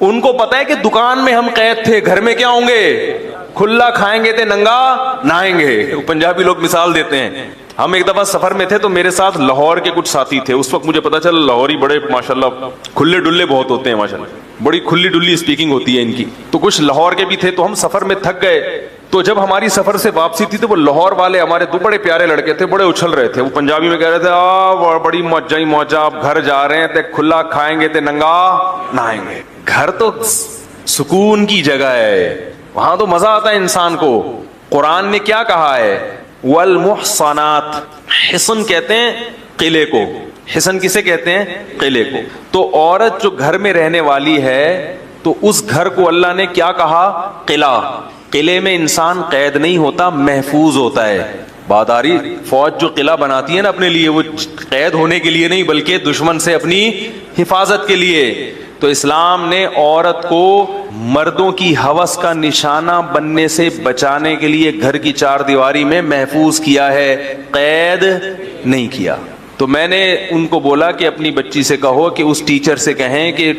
ان کو پتا ہے کہ دکان میں ہم قید تھے, گھر میں کیا ہوں گے؟ کھلا کھائیں گے تے ننگا نہائیں گے. پنجابی لوگ مثال دیتے ہیں. ہم ایک دفعہ سفر میں تھے تو میرے ساتھ لاہور کے کچھ ساتھی تھے. اس وقت مجھے پتا چلا لاہوری بڑے ماشاءاللہ کھلے ڈلے بہت ہوتے ہیں, ماشاءاللہ بڑی کھلی ڈلی اسپیکنگ ہوتی ہے ان کی. تو کچھ لاہور کے بھی تھے, تو ہم سفر میں تھک گئے. تو جب ہماری سفر سے واپسی تھی تو وہ لاہور والے ہمارے 2 بڑے پیارے لڑکے تھے, بڑے اچھل رہے تھے. وہ پنجابی میں کہہ رہے تھے بڑی موجہ ہی موجہ, آپ گھر جا رہے ہیں تے کھلا کھائیں گے تے ننگا نہائیں گے. گھر تو سکون کی جگہ ہے, وہاں تو مزہ آتا ہے انسان کو. قرآن نے کیا کہا ہے؟ والمحصنات, حصن کہتے ہیں قلعے کو. حصن کسے کہتے ہیں؟ قلعے کو. تو عورت جو گھر میں رہنے والی ہے تو اس گھر کو اللہ نے کیا کہا؟ قلعہ. قلعے میں انسان قید نہیں ہوتا, محفوظ ہوتا ہے. بات آ رہی؟ فوج جو قلعہ بناتی ہے نا اپنے لیے, وہ قید ہونے کے لیے نہیں بلکہ دشمن سے اپنی حفاظت کے لیے. تو اسلام نے عورت کو مردوں کی ہوس کا نشانہ بننے سے بچانے کے لیے گھر کی 4 دیواری میں محفوظ کیا ہے, قید نہیں کیا. تو میں نے ان کو بولا کہ اپنی بچی سے کہو کہ اس ٹیچر سے کہیں کہ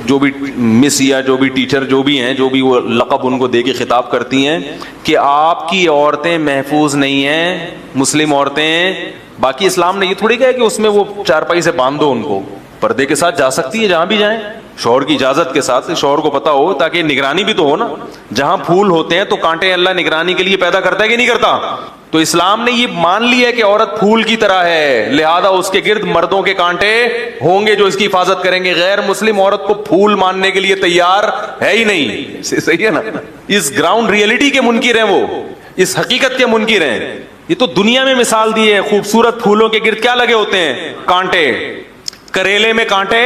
جو بھی مس یا جو بھی ٹیچر جو بھی ہیں, جو بھی وہ لقب ان کو دے کے خطاب کرتی ہیں, کہ آپ کی عورتیں محفوظ نہیں ہیں, مسلم عورتیں. باقی اسلام نے یہ تھوڑی کہا کہ اس میں وہ چارپائی سے باندھ دو ان کو, پردے کے ساتھ جا سکتی ہے جہاں بھی جائیں, شوہر کی اجازت کے ساتھ, شوہر کو پتا ہو, تاکہ نگرانی بھی تو ہو نا. جہاں پھول ہوتے ہیں تو کانٹے اللہ نگرانی کے لیے پیدا کرتا ہے کہ نہیں کرتا؟ تو اسلام نے یہ مان لیا ہے کہ عورت پھول کی طرح ہے, لہذا اس کے گرد مردوں کے کانٹے ہوں گے جو اس کی حفاظت کریں گے. غیر مسلم عورت کو پھول ماننے کے لیے تیار ہے ہی نہیں. صحیح ہے نا؟ اس گراؤنڈ ریئلٹی کے منکر ہیں وہ, اس حقیقت کے منکر ہیں. یہ تو دنیا میں مثال دی ہے, خوبصورت پھولوں کے گرد کیا لگے ہوتے ہیں؟ کانٹے. کریلے میں کانٹے,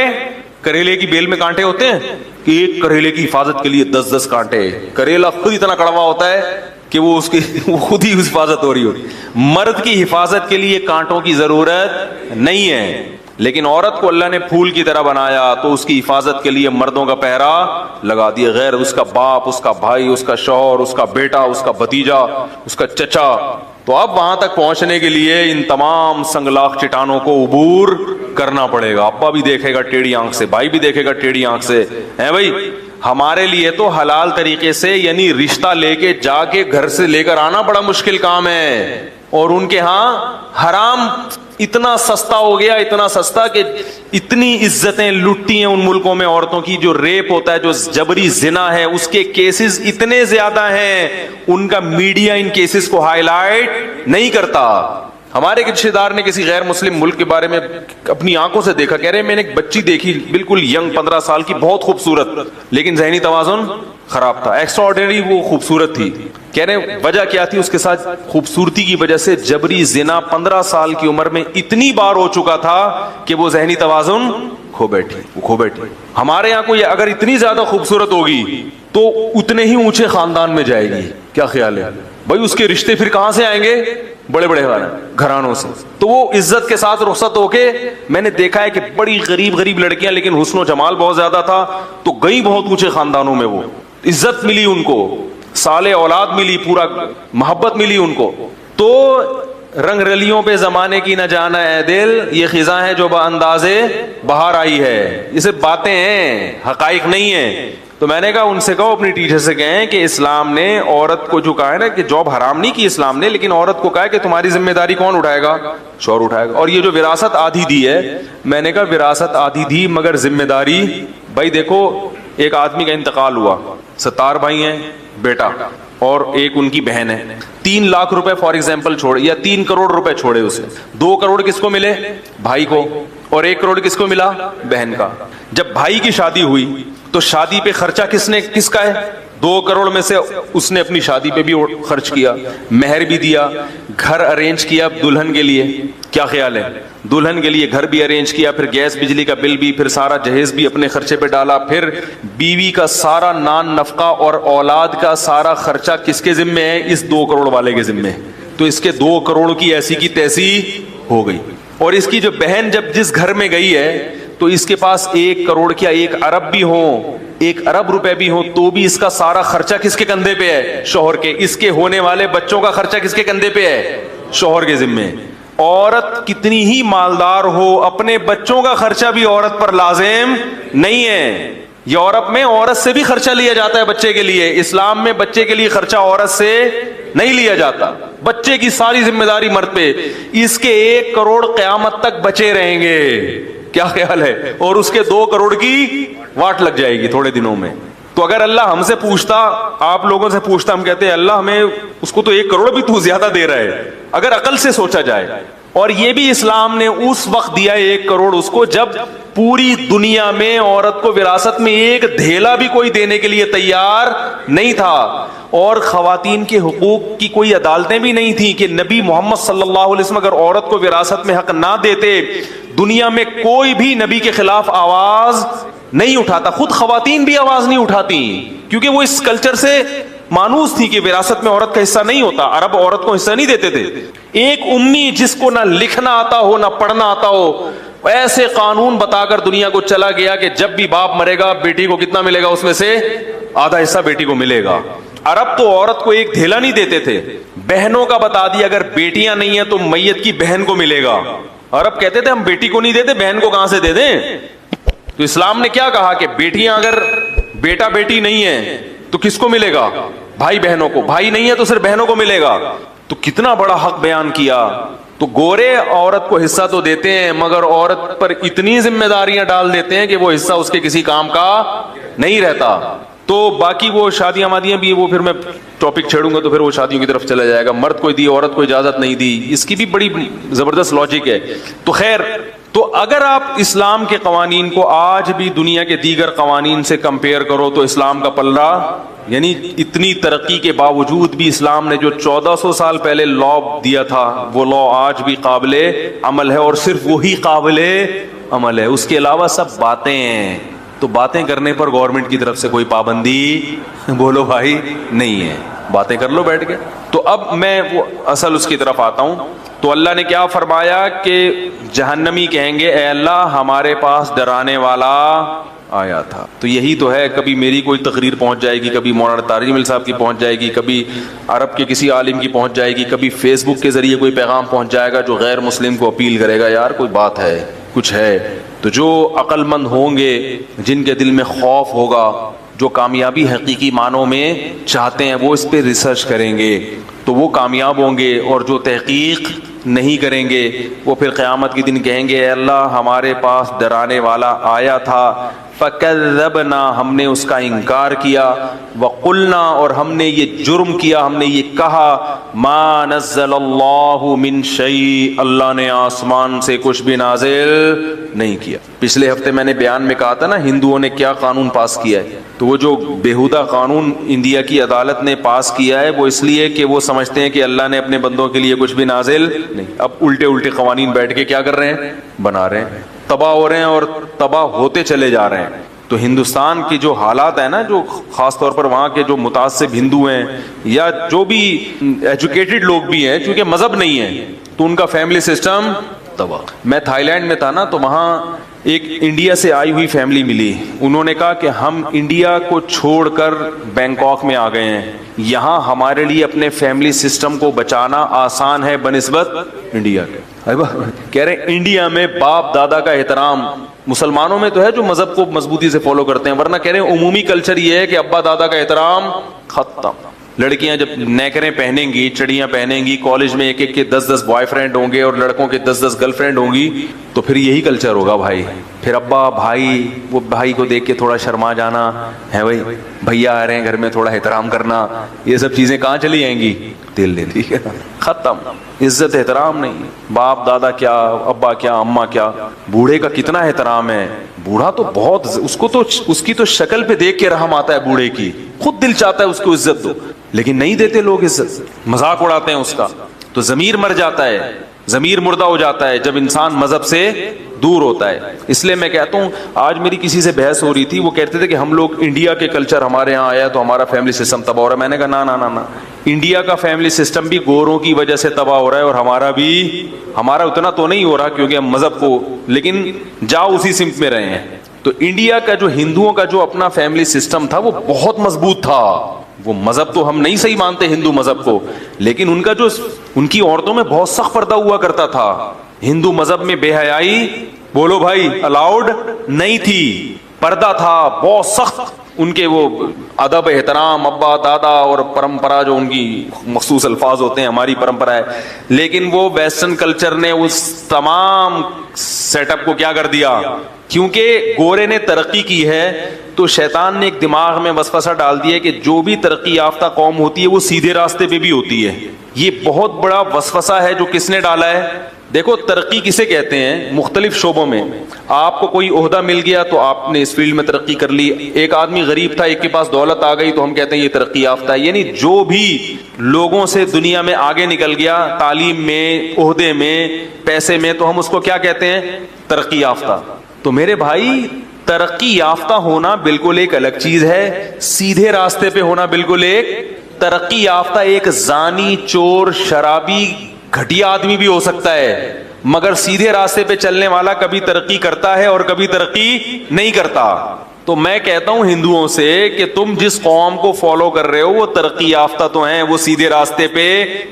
کریلے کی بیل میں کانٹے ہوتے ہیں, ایک کریلے کی حفاظت کے لیے 10 کانٹے. کریلا خود اتنا کڑوا ہوتا ہے کہ وہ خود ہی حفاظت ہو رہی ہوتی. مرد کی حفاظت کے لیے کانٹوں کی ضرورت نہیں ہے, لیکن عورت کو اللہ نے پھول کی طرح بنایا تو اس کی حفاظت کے لیے مردوں کا پہرا لگا دیا. غیر اس کا باپ, اس کا بھائی, اس کا شوہر, اس کا بیٹا, اس کا بھتیجا, اس کا چچا. تو اب وہاں تک پہنچنے کے لیے ان تمام سنگلاخ چٹانوں کو عبور کرنا پڑے گا. ابا بھی دیکھے گا ٹیڑھی آنکھ سے, بھائی بھی دیکھے گا ٹیڑھی آنکھ سے. ہے بھائی, ہمارے لیے تو حلال طریقے سے یعنی رشتہ لے کے جا کے گھر سے لے کر آنا بڑا مشکل کام ہے, اور ان کے ہاں حرام اتنا سستا ہو گیا, اتنا سستا کہ اتنی عزتیں لٹتی ہیں ان ملکوں میں عورتوں کی. جو ریپ ہوتا ہے, جو جبری زنا ہے, اس کے کیسز اتنے زیادہ ہیں, ان کا میڈیا ان کیسز کو ہائی لائٹ نہیں کرتا. ہمارے ایک رشتے دار نے کسی غیر مسلم ملک کے بارے میں اپنی آنکھوں سے دیکھا, کہہ رہے میں نے ایک بچی دیکھی بالکل ینگ 15 سال کی, بہت خوبصورت, لیکن ذہنی توازن خراب تھا. ایکسٹرا آرڈینری وہ خوبصورت تھی. کہہ رہے وجہ کیا تھی؟ اس کے ساتھ خوبصورتی کی وجہ سے جبری زنا 15 سال کی عمر میں اتنی بار ہو چکا تھا کہ وہ ذہنی توازن کھو بیٹھی. ہمارے یہاں کوئی اگر اتنی زیادہ خوبصورت ہوگی تو اتنے ہی اونچے خاندان میں جائے گی. کیا خیال ہے بھائی؟ اس کے رشتے پھر کہاں سے آئیں گے؟ بڑے بڑے گھرانوں سے. تو وہ عزت کے ساتھ رخصت ہو کے, میں نے دیکھا ہے کہ بڑی غریب لڑکیاں, لیکن حسن و جمال بہت زیادہ تھا, تو گئی بہت اونچے خاندانوں میں. وہ عزت ملی ان کو, صالح اولاد ملی, پورا محبت ملی ان کو. تو رنگ رلیوں پہ زمانے کی نہ جانا اے دل، یہ خزاں ہے جو باندازے بہار آئی ہے. یہ صرف باتیں ہیں، حقائق نہیں ہیں. تو میں نے کہا ان سے کہو اپنی ٹیچر سے کہیں کہ اسلام نے عورت کو جو کہا ہے نا کہ جاب حرام نہیں کی اسلام نے، لیکن عورت کو کہا ہے کہ تمہاری ذمہ داری کون اٹھائے گا؟ شوہر اٹھائے گا. اور یہ جو وراثت آدھی دی ہے، میں نے کہا وراثت آدھی دی مگر ذمہ داری، بھائی دیکھو ایک آدمی کا انتقال ہوا، 17 بھائی ہیں، بیٹا اور ایک ان کی بہن ہے، 3 لاکھ روپے فار ایگزامپل چھوڑے یا 3 کروڑ روپے چھوڑے اسے. 2 کروڑ کس کو ملے؟ بھائی کو. اور 1 کروڑ کس کو ملا؟ بہن کا. جب بھائی کی شادی ہوئی تو شادی پہ خرچہ کس کا ہے؟ 2 کروڑ میں سے اس نے اپنی شادی پہ بھی خرچ کیا، مہر بھی دیا، گھر ارینج کیا دلہن کے لیے. کیا خیال ہے؟ دلہن کے لیے گھر بھی ارینج کیا، پھر گیس بجلی کا بل بھی، پھر سارا جہیز بھی اپنے خرچے پہ ڈالا، پھر بیوی کا سارا نان نفقہ اور اولاد کا سارا خرچہ کس کے ذمے ہے؟ اس 2 کروڑ والے کے ذمے. تو اس کے 2 کروڑ کی ایسی کی تیسی ہو گئی. اور اس کی جو بہن جب جس گھر میں گئی ہے تو اس کے پاس 1 کروڑ کیا 1 ارب بھی ہو، 1 ارب روپے بھی ہو، تو بھی اس کا سارا خرچہ کس کے کندھے پہ ہے؟ شوہر کے. اس کے ہونے والے بچوں کا خرچہ کس کے کندھے پہ ہے؟ شوہر کے ذمے. عورت کتنی ہی مالدار ہو، اپنے بچوں کا خرچہ بھی عورت پر لازم نہیں ہے. یورپ میں عورت سے بھی خرچہ لیا جاتا ہے بچے کے لیے، اسلام میں بچے کے لیے خرچہ عورت سے نہیں لیا جاتا. بچے کی ساری ذمہ داری مرد پہ. اس کے 1 کروڑ قیامت تک بچے رہیں گے. کیا خیال ہے؟ اور اس کے 2 کروڑ کی واٹ لگ جائے گی تھوڑے دنوں میں. تو اگر اللہ ہم سے پوچھتا، آپ لوگوں سے پوچھتا، ہم کہتے ہیں اللہ ہمیں اس کو تو 1 کروڑ بھی تو زیادہ دے رہا ہے اگر عقل سے سوچا جائے. اور یہ بھی اسلام نے اس وقت دیا 1 کروڑ اس کو جب پوری دنیا میں عورت کو وراثت میں 1 دھیلا بھی کوئی دینے کے لیے تیار نہیں تھا. اور خواتین کے حقوق کی کوئی عدالتیں بھی نہیں تھیں کہ نبی محمد صلی اللہ علیہ وسلم اگر عورت کو وراثت میں حق نہ دیتے، دنیا میں کوئی بھی نبی کے خلاف آواز نہیں اٹھاتا. خود خواتین بھی آواز نہیں اٹھاتی کیونکہ وہ اس کلچر سے مانوس تھی کہ وراثت میں عورت کا حصہ نہیں ہوتا. عرب عورت کو حصہ نہیں دیتے تھے. ایک امی جس کو نہ لکھنا آتا ہو نہ پڑھنا آتا ہو، ایسے قانون بتا کر دنیا کو چلا گیا کہ جب بھی باپ مرے گا بیٹی کو کتنا ملے گا؟ اس میں سے آدھا حصہ بیٹی کو ملے گا. عرب تو عورت کو 1 دھیلا نہیں دیتے تھے. بہنوں کا بتا دیا اگر بیٹیاں نہیں ہیں تو میت کی بہن کو ملے گا. عرب کہتے تھے ہم بیٹی کو نہیں دیتے، بہن کو کہاں سے دے دیں؟ تو اسلام نے کیا کہا کہ بیٹیاں اگر بیٹا بیٹی نہیں ہے تو کس کو ملے گا؟ بھائی بہنوں کو. بھائی نہیں ہے تو صرف بہنوں کو ملے گا. تو کتنا بڑا حق بیان کیا. تو گورے عورت کو حصہ تو دیتے ہیں مگر عورت پر اتنی ذمہ داریاں ڈال دیتے ہیں کہ وہ حصہ اس کے کسی کام کا نہیں رہتا. تو باقی وہ شادیاں مادیاں بھی، وہ پھر میں ٹاپک چھیڑوں گا تو پھر وہ شادیوں کی طرف چلا جائے گا. مرد کو دی عورت کو اجازت نہیں دی، اس کی بھی بڑی زبردست لاجک ہے. تو خیر، تو اگر آپ اسلام کے قوانین کو آج بھی دنیا کے دیگر قوانین سے کمپیئر کرو تو اسلام کا پلہ، یعنی اتنی ترقی کے باوجود بھی اسلام نے جو 1400 سال پہلے لا دیا تھا وہ لا آج بھی قابل عمل ہے، اور صرف وہی قابل عمل ہے. اس کے علاوہ سب باتیں ہیں. تو باتیں کرنے پر گورنمنٹ کی طرف سے کوئی پابندی بولو بھائی نہیں ہے. باتیں کر لو بیٹھ کے. تو اب میں وہ اصل اس کی طرف آتا ہوں. تو اللہ نے کیا فرمایا کہ جہنمی کہیں گے اے اللہ ہمارے پاس ڈرانے والا آیا تھا. تو یہی تو ہے، کبھی میری کوئی تقریر پہنچ جائے گی، کبھی مولانا طارق جمیل صاحب کی پہنچ جائے گی، کبھی عرب کے کسی عالم کی پہنچ جائے گی، کبھی فیس بک کے ذریعے کوئی پیغام پہنچ جائے گا جو غیر مسلم کو اپیل کرے گا یار کوئی بات ہے، کچھ ہے. تو جو عقل مند ہوں گے، جن کے دل میں خوف ہوگا، جو کامیابی حقیقی معنوں میں چاہتے ہیں، وہ اس پہ ریسرچ کریں گے تو وہ کامیاب ہوں گے. اور جو تحقیق نہیں کریں گے وہ پھر قیامت کے دن کہیں گے اے اللہ ہمارے پاس ڈرانے والا آیا تھا، فکذبنا ہم نے اس کا انکار کیا، وقلنا اور ہم نے یہ جرم کیا، ہم نے یہ کہا ما نزل اللہ من شیء اللہ نے آسمان سے کچھ بھی نازل نہیں کیا. پچھلے ہفتے میں نے بیان میں کہا تھا نا ہندوؤں نے کیا قانون پاس کیا ہے. تو وہ جو بےہودہ قانون انڈیا کی عدالت نے پاس کیا ہے وہ اس لیے کہ وہ سمجھتے ہیں کہ اللہ نے اپنے بندوں کے لیے کچھ بھی نازل نہیں. اب الٹے قوانین بیٹھ کے کیا کر رہے ہیں؟ بنا رہے ہیں. تباہ ہو رہے ہیں اور تباہ ہوتے چلے جا رہے ہیں. تو ہندوستان کی جو حالات ہیں نا، جو خاص طور پر وہاں کے جو متعصب ہندو ہیں یا جو بھی ایجوکیٹڈ لوگ بھی ہیں، چونکہ مذہب نہیں ہے تو ان کا فیملی سسٹم تباہ. میں تھائی لینڈ میں تھا نا، تو وہاں ایک انڈیا سے آئی ہوئی فیملی ملی, انہوں نے کہا کہ ہم انڈیا کو چھوڑ کر بینکاک میں آ گئے ہیں, یہاں ہمارے لیے اپنے فیملی سسٹم کو بچانا آسان ہے بنسبت انڈیا کے. کہہ رہے ہیں انڈیا میں باپ دادا کا احترام, مسلمانوں میں تو ہے جو مذہب کو مضبوطی سے فالو کرتے ہیں, ورنہ کہہ رہے ہیں عمومی کلچر یہ ہے کہ ابا دادا کا احترام ختم. لڑکیاں جب نیکریں پہنیں گی, چڑیاں پہنیں گی, کالج میں ایک ایک کے 10 بوائے فرینڈ ہوں گے اور لڑکوں کے 10 گرل فرینڈ ہوں گی, تو پھر یہی کلچر ہوگا بھائی. پھر ابا بھائی, وہ بھائی کو دیکھ کے تھوڑا شرما جانا ہے, بھائی بھیا آ رہے ہیں گھر میں, تھوڑا احترام کرنا, یہ سب چیزیں کہاں چلی جائیں گی, دل دے دی, ختم. عزت احترام نہیں, باپ دادا کیا, ابا کیا, اماں کیا, بوڑھے کا کتنا احترام ہے. بوڑھا تو بہت, اس کو تو اس کی تو شکل پہ دیکھ کے رحم آتا ہے بوڑھے کی, خود دل چاہتا ہے اس کو عزت دو, لیکن نہیں دیتے لوگ عزت, مذاق اڑاتے ہیں اس کا, تو ضمیر مر جاتا ہے, ضمیر مردہ ہو جاتا ہے جب انسان مذہب سے دور ہوتا ہے. اس لیے میں کہتا ہوں, آج میری کسی سے بحث ہو رہی تھی, وہ کہتے تھے کہ ہم لوگ انڈیا کے کلچر ہمارے یہاں آیا تو ہمارا فیملی سسٹم تباہ ہو رہا ہے. میں نے کہا نا نا نا نا, انڈیا کا فیملی سسٹم بھی گوروں کی وجہ سے تباہ ہو رہا ہے, اور ہمارا اتنا تو نہیں ہو رہا کیونکہ ہم مذہب کو, لیکن جاؤ اسی سمت میں رہے ہیں. تو انڈیا کا جو ہندوؤں کا جو اپنا فیملی سسٹم تھا وہ بہت مضبوط تھا. وہ مذہب تو ہم نہیں صحیح مانتے ہندو مذہب کو, لیکن ان کا جو ان کی عورتوں میں بہت سخت پردہ ہوا کرتا تھا. ہندو مذہب میں بے حیائی, بولو بھائی, الاؤڈ نہیں تھی, پردہ تھا بہت سخت. ان کے وہ ادب احترام, ابا دادا اور پرمپرا جو ان کی مخصوص الفاظ ہوتے ہیں, ہماری پرمپرا ہے. لیکن وہ ویسٹرن کلچر نے اس تمام سیٹ اپ کو کیا کر دیا, کیونکہ گورے نے ترقی کی ہے تو شیطان نے ایک دماغ میں وسوسہ ڈال دیا کہ جو بھی ترقی یافتہ قوم ہوتی ہے وہ سیدھے راستے پہ بھی ہوتی ہے. یہ بہت بڑا وسوسہ ہے جو کس نے ڈالا ہے. دیکھو ترقی کسے کہتے ہیں, مختلف شعبوں میں آپ کو کوئی عہدہ مل گیا تو آپ نے اس فیلڈ میں ترقی کر لی. ایک آدمی غریب تھا, ایک کے پاس دولت آ گئی تو ہم کہتے ہیں یہ ترقی یافتہ ہے. یعنی جو بھی لوگوں سے دنیا میں آگے نکل گیا, تعلیم میں, عہدے میں, پیسے میں, تو ہم اس کو کیا کہتے ہیں, ترقی یافتہ. تو میرے بھائی ترقی یافتہ ہونا بالکل ایک الگ چیز ہے, سیدھے راستے پہ ہونا بالکل ایک. ترقی یافتہ ایک زانی, چور, شرابی, گھٹیا آدمی بھی ہو سکتا ہے, مگر سیدھے راستے پہ چلنے والا کبھی ترقی کرتا ہے اور کبھی ترقی نہیں کرتا. تو میں کہتا ہوں ہندوؤں سے کہ تم جس قوم کو فالو کر رہے ہو وہ ترقی یافتہ تو ہیں, وہ سیدھے راستے پہ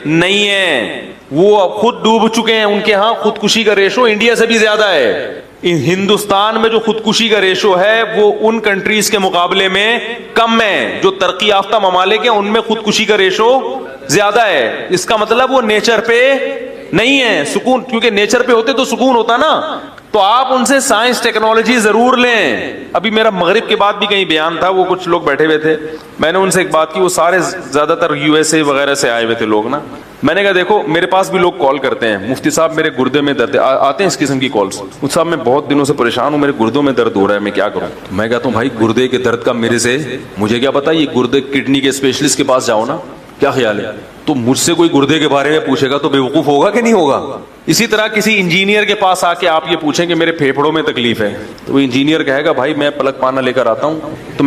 نہیں ہیں, وہ خود ڈوب چکے ہیں. ان کے ہاں خودکشی کا ریشو انڈیا سے بھی زیادہ ہے. ہندوستان میں جو خودکشی کا ریشو ہے وہ ان کنٹریز کے مقابلے میں کم ہے. جو ترقی یافتہ ممالک ہیں ان میں خودکشی کا ریشو زیادہ ہے. اس کا مطلب وہ نیچر پہ نہیں ہے سکون, کیونکہ نیچر پہ ہوتے تو سکون ہوتا نا. تو آپ ان سے سائنس ٹیکنالوجی ضرور لیں. ابھی میرا مغرب کے بعد بھی کہیں بیان تھا, وہ کچھ لوگ بیٹھے ہوئے تھے, میں نے ان سے ایک بات کی, وہ سارے زیادہ تر یو ایس اے وغیرہ سے آئے ہوئے تھے لوگ نا. میں نے کہا دیکھو میرے پاس بھی لوگ کال کرتے ہیں, مفتی صاحب میرے گردے میں درد, آتے ہیں اس قسم کی کالس, مفتی صاحب میں بہت دنوں سے پریشان ہوں, میرے گردوں میں درد ہو رہا ہے, میں کیا کروں. میں کہتا ہوں بھائی گردے کے درد کا میرے سے مجھے کیا پتا, یہ گردے کڈنی کے اسپیشلسٹ کے پاس جاؤ نا, کیا خیال ہے. تو مجھ سے کوئی گردے کے بارے میں پوچھے گا تو بے وقوف ہوگا کہ نہیں ہوگا. اسی طرح کسی انجینئر کے پاس آ کے آپ یہ پوچھیں کہ میرے پھیپھڑوں میں تکلیف ہے, تو وہ انجینئر کہے گا بھائی میں پلک پانا لے کر آتا ہوں. تو وہ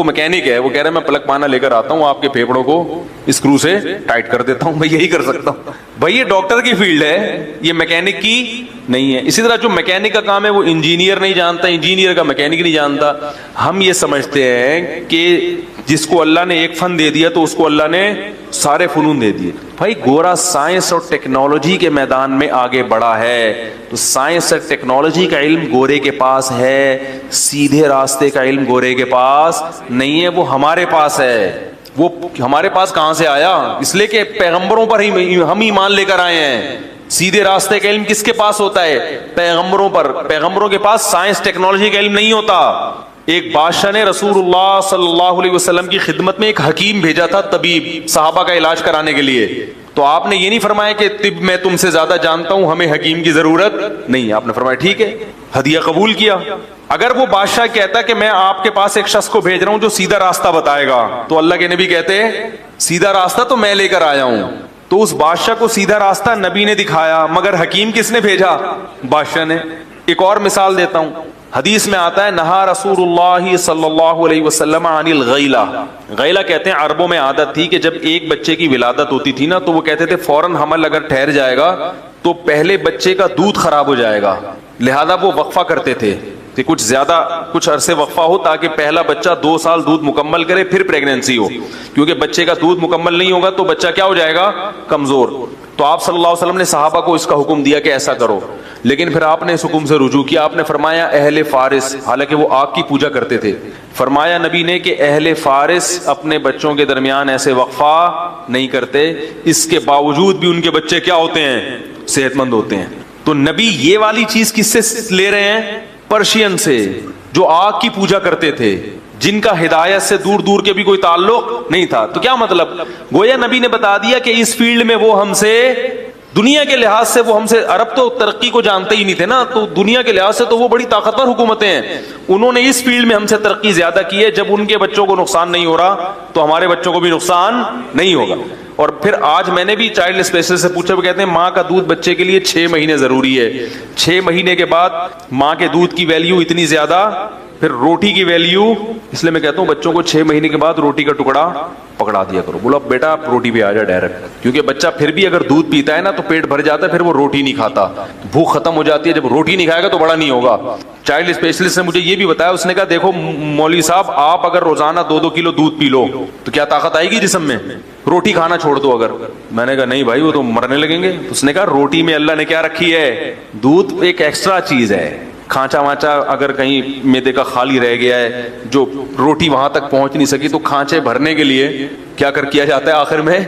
میکینک ہے, وہ کہہ رہا ہے میں پلک پانا لے کر آتا ہوں, آپ کے پھیپھڑوں کو اسکرو سے ٹائٹ کر دیتا ہوں. میں یہی کر سکتا ہوں. بھائی یہ ڈاکٹر کی فیلڈ ہے, یہ میکینک کی نہیں ہے. اسی طرح جو میکینک کا کام ہے وہ انجینئر نہیں جانتا, انجینئر کا میکینک نہیں جانتا. ہم یہ سمجھتے ہیں کہ جس کو اللہ نے ایک فن دے دیا تو اس کو اللہ نے سارے فنون دے دیے. بھائی گورا سائنس اور ٹیکنالوجی کے میدان میں آگے بڑھا ہے, تو سائنس اور ٹیکنالوجی کا علم گورے کے پاس ہے, سیدھے راستے کا علم گورے کے پاس نہیں ہے, وہ ہمارے پاس ہے. وہ ہمارے پاس کہاں سے آیا, اس لیے کہ پیغمبروں پر ہی ہم ایمان لے کر آئے ہیں. سیدھے راستے کا علم کس کے پاس ہوتا ہے, پیغمبروں پر. پیغمبروں کے پاس سائنس ٹیکنالوجی کا علم نہیں ہوتا. ایک بادشاہ نے رسول اللہ صلی اللہ علیہ وسلم کی خدمت میں ایک حکیم بھیجا تھا, طبیب, صحابہ کا علاج کرانے کے لیے. تو آپ نے یہ نہیں فرمایا کہ طب میں تم سے زیادہ جانتا ہوں, ہمیں حکیم کی ضرورت نہیں. آپ نے فرمایا ٹھیک ہے, ہدیہ قبول کیا. اگر وہ بادشاہ کہتا کہ میں آپ کے پاس ایک شخص کو بھیج رہا ہوں جو سیدھا راستہ بتائے گا, تو اللہ کے نبی کہتے سیدھا راستہ تو میں لے کر آیا ہوں. تو اس بادشاہ کو سیدھا راستہ نبی نے دکھایا, مگر حکیم کس نے بھیجا, بادشاہ نے. ایک اور مثال دیتا ہوں, حدیث میں آتا ہے نہا رسول اللہ صلی اللہ علیہ وسلم عن الغیلہ. غیلہ کہتے ہیں عربوں میں عادت تھی کہ جب ایک بچے کی ولادت ہوتی تھی نا تو وہ کہتے تھے فوراً حمل اگر ٹھہر جائے گا تو پہلے بچے کا دودھ خراب ہو جائے گا، لہذا وہ وقفہ کرتے تھے کہ کچھ عرصے وقفہ ہو تاکہ پہلا بچہ 2 سال دودھ مکمل کرے پھر پریگننسی ہو، کیونکہ بچے کا دودھ مکمل نہیں ہوگا تو بچہ کیا ہو جائے گا؟ کمزور۔ تو آپ صلی اللہ علیہ وسلم نے صحابہ کو اس کا حکم دیا کہ ایسا کرو، لیکن پھر آپ نے اس حکم سے رجوع کیا، آپ نے فرمایا اہل فارس، حالانکہ وہ آگ کی پوجا کرتے تھے، فرمایا نبی نے کہ اہل فارس اپنے بچوں کے درمیان ایسے وقفہ نہیں کرتے، اس کے باوجود بھی ان کے بچے کیا ہوتے ہیں؟ صحت مند ہوتے ہیں۔ تو نبی یہ والی چیز کس سے لے رہے ہیں؟ پرشین سے، جو آگ کی پوجا کرتے تھے، جن کا ہدایت سے دور دور کے بھی کوئی تعلق نہیں تھا۔ تو کیا مطلب؟ گویا نبی نے بتا دیا کہ اس فیلڈ میں وہ ہم سے، دنیا کے لحاظ سے وہ ہم سے، عرب تو ترقی کو جانتے ہی نہیں تھے نا، تو دنیا کے لحاظ سے تو وہ بڑی طاقتور حکومتیں ہیں، انہوں نے اس فیلڈ میں ہم سے ترقی زیادہ کی ہے، جب ان کے بچوں کو نقصان نہیں ہو رہا تو ہمارے بچوں کو بھی نقصان نہیں ہوگا۔ اور پھر آج میں نے بھی چائلڈ اسپیشلسٹ سے پوچھا، وہ کہتے ہیں ماں کا دودھ بچے کے لیے 6 مہینے ضروری ہے، 6 مہینے کے بعد ماں کے دودھ کی ویلیو اتنی زیادہ، پھر روٹی کی ویلیو، اس لیے میں کہتا ہوں بچوں کو 6 مہینے کے بعد روٹی کا ٹکڑا پکڑا دیا کرو، بولا بیٹا آپ روٹی پہ آ جا ڈائریکٹ، کیونکہ بچہ پھر بھی اگر دودھ پیتا ہے نا تو پیٹ بھر جاتا ہے، پھر وہ روٹی نہیں کھاتا، بھوک ختم ہو جاتی ہے، جب روٹی نہیں کھائے گا تو بڑا نہیں ہوگا۔ چائلڈ اسپیشلسٹ نے مجھے یہ بھی بتایا، اس نے کہا دیکھو مولوی صاحب آپ اگر روزانہ 2-2 کلو دودھ پی لو تو کیا طاقت آئے گی جسم میں؟ روٹی کھانا چھوڑ دو اگر۔ میں نے کہا نہیں بھائی وہ تو مرنے لگیں گے۔ اس نے کہا روٹی میں اللہ نے کیا رکھی ہے؟ دودھ ایک ایکسٹرا چیز ہے، کھانچا وانچا اگر کہیں میدے کا خالی رہ گیا ہے، جو روٹی وہاں تک پہنچ نہیں سکی، تو کھانچے بھرنے کے لیے کیا کیا جاتا ہے آخر میں؟